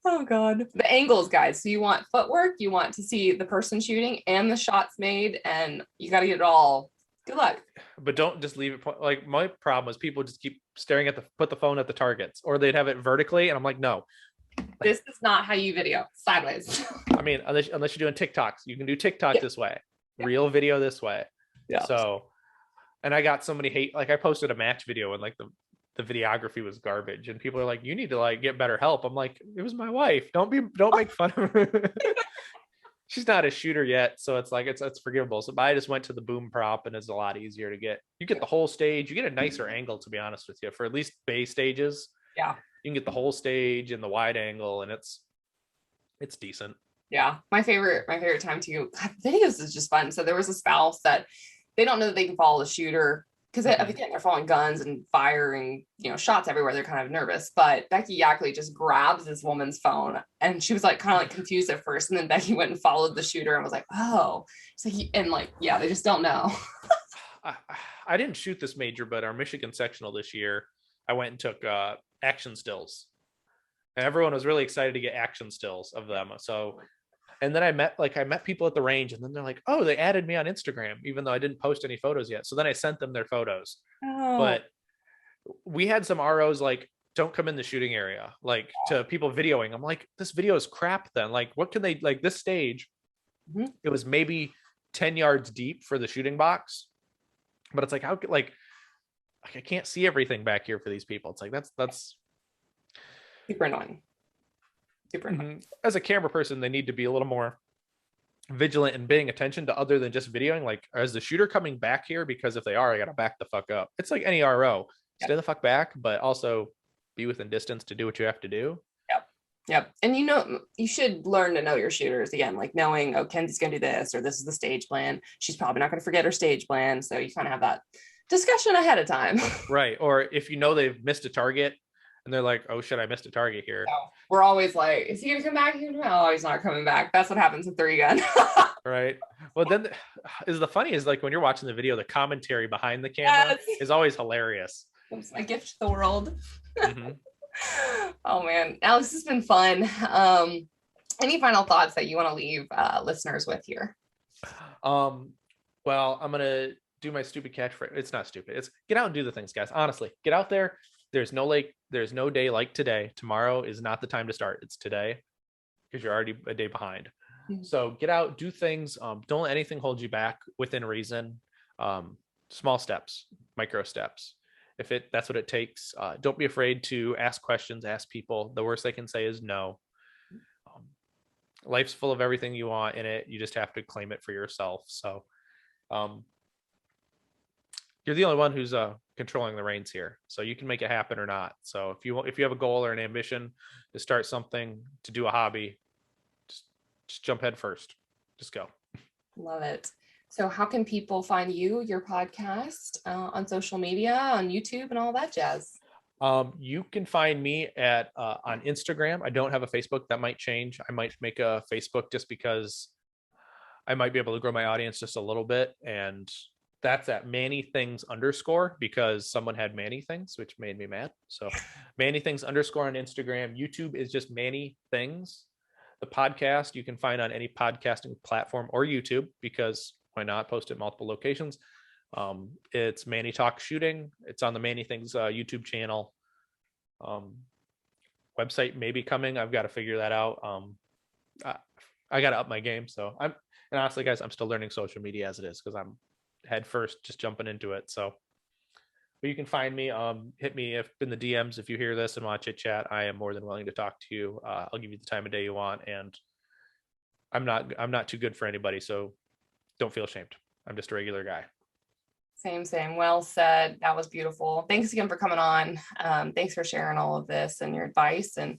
Oh God. The angles, guys. So you want footwork, you want to see the person shooting and the shots made, and you got to get it all. Good luck. But don't just leave it. Like, my problem was people just keep staring at put the phone at the targets, or they'd have it vertically. And I'm like, no. This is not how you video. Sideways. I mean, unless you're doing TikToks, you can do TikTok this way, real video this way. Yeah. So, and I got so many hate, like I posted a match video and like the videography was garbage, and people are like, you need to like get better help. I'm like, it was my wife. Don't make fun of her. She's not a shooter yet, so it's like it's forgivable. So I just went to the boom prop, and it's a lot easier to get. You get the whole stage. You get a nicer angle, to be honest with you, for at least bay stages. Yeah. You can get the whole stage and the wide angle, and it's decent. Yeah. My favorite time to videos is just fun. So there was a spouse that they don't know that they can follow the shooter because again, they're following guns and firing, shots everywhere. They're kind of nervous, but Becky Yackley just grabs this woman's phone, and she was like kind of like confused at first. And then Becky went and followed the shooter and was like, oh, so they just don't know. I didn't shoot this major, but our Michigan sectional this year, I went and took action stills, and everyone was really excited to get action stills of them. So, and then I met people at the range, and then they're like, oh, they added me on Instagram, even though I didn't post any photos yet. So then I sent them their photos. Oh. But we had some ROs like, don't come in the shooting area, like to people videoing. I'm like, this video is crap then. Like, what can they, like this stage, it was maybe 10 yards deep for the shooting box, but it's like, how, like I can't see everything back here for these people. It's like, that's super annoying. Super annoying. As a camera person, they need to be a little more vigilant and paying attention to other than just videoing. Like, is the shooter coming back here? Because if they are, I got to back the fuck up. It's like any RO. Stay the fuck back, but also be within distance to do what you have to do. Yep. And you should learn to know your shooters again, like knowing, oh, Kenzie's going to do this, or this is the stage plan. She's probably not going to forget her stage plan. So you kind of have that discussion ahead of time. Right. Or if they've missed a target and they're like, oh shit, I missed a target here. No, we're always like, is he gonna come back? No, he's not coming back. That's what happens with 3-gun. Right. Well, then the funny is like when you're watching the video, the commentary behind the camera is always hilarious. It's my gift to the world. Oh man, Alex, this has been fun. Any final thoughts that you want to leave listeners with here? Well, I'm gonna do my stupid catchphrase. It's not stupid. It's get out and do the things, guys. Honestly, get out there. There's no day like today. Tomorrow is not the time to start. It's today, because you're already a day behind. Mm-hmm. So get out, do things. Don't let anything hold you back within reason. Small steps, micro steps. If that's what it takes, don't be afraid to ask questions, ask people. The worst they can say is no. Life's full of everything you want in it. You just have to claim it for yourself. So you're the only one who's controlling the reins here. So you can make it happen or not. So if you have a goal or an ambition to start something, to do a hobby, just jump head first. Just go. Love it. So how can people find you, your podcast, on social media, on YouTube and all that jazz? You can find me on Instagram. I don't have a Facebook. That might change. I might make a Facebook just because I might be able to grow my audience just a little bit. And that's at Manny Things _ because someone had Manny Things, which made me mad. So Manny Things _ on Instagram. YouTube is just Manny Things. The podcast you can find on any podcasting platform or YouTube, because why not post it multiple locations? It's Manny Talk Shooting. It's on the Manny Things YouTube channel. Website may be coming. I've got to figure that out. I got to up my game. And honestly, guys, I'm still learning social media as it is, because I'm head first just jumping into it. So, but you can find me. Hit me in the DMs if you hear this and want to chit chat. I am more than willing to talk to you. I'll give you the time of day you want, and I'm not too good for anybody, so don't feel ashamed. I'm just a regular guy. Same. Well said. That was beautiful. Thanks again for coming on. Thanks for sharing all of this and your advice. And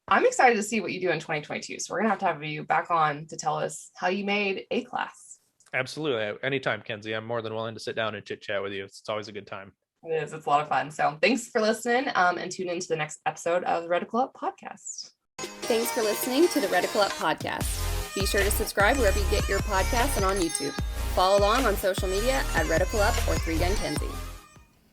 I'm excited to see what you do in 2022. So we're going to have you back on to tell us how you made A class. Absolutely. Anytime, Kenzie. I'm more than willing to sit down and chit chat with you. It's always a good time. It is. It's a lot of fun. So thanks for listening, and tune into the next episode of the Reticle Up Podcast. Thanks for listening to the Reticle Up Podcast. Be sure to subscribe wherever you get your podcasts and on YouTube. Follow along on social media at Reticle Up or 3 Gun Kenzie.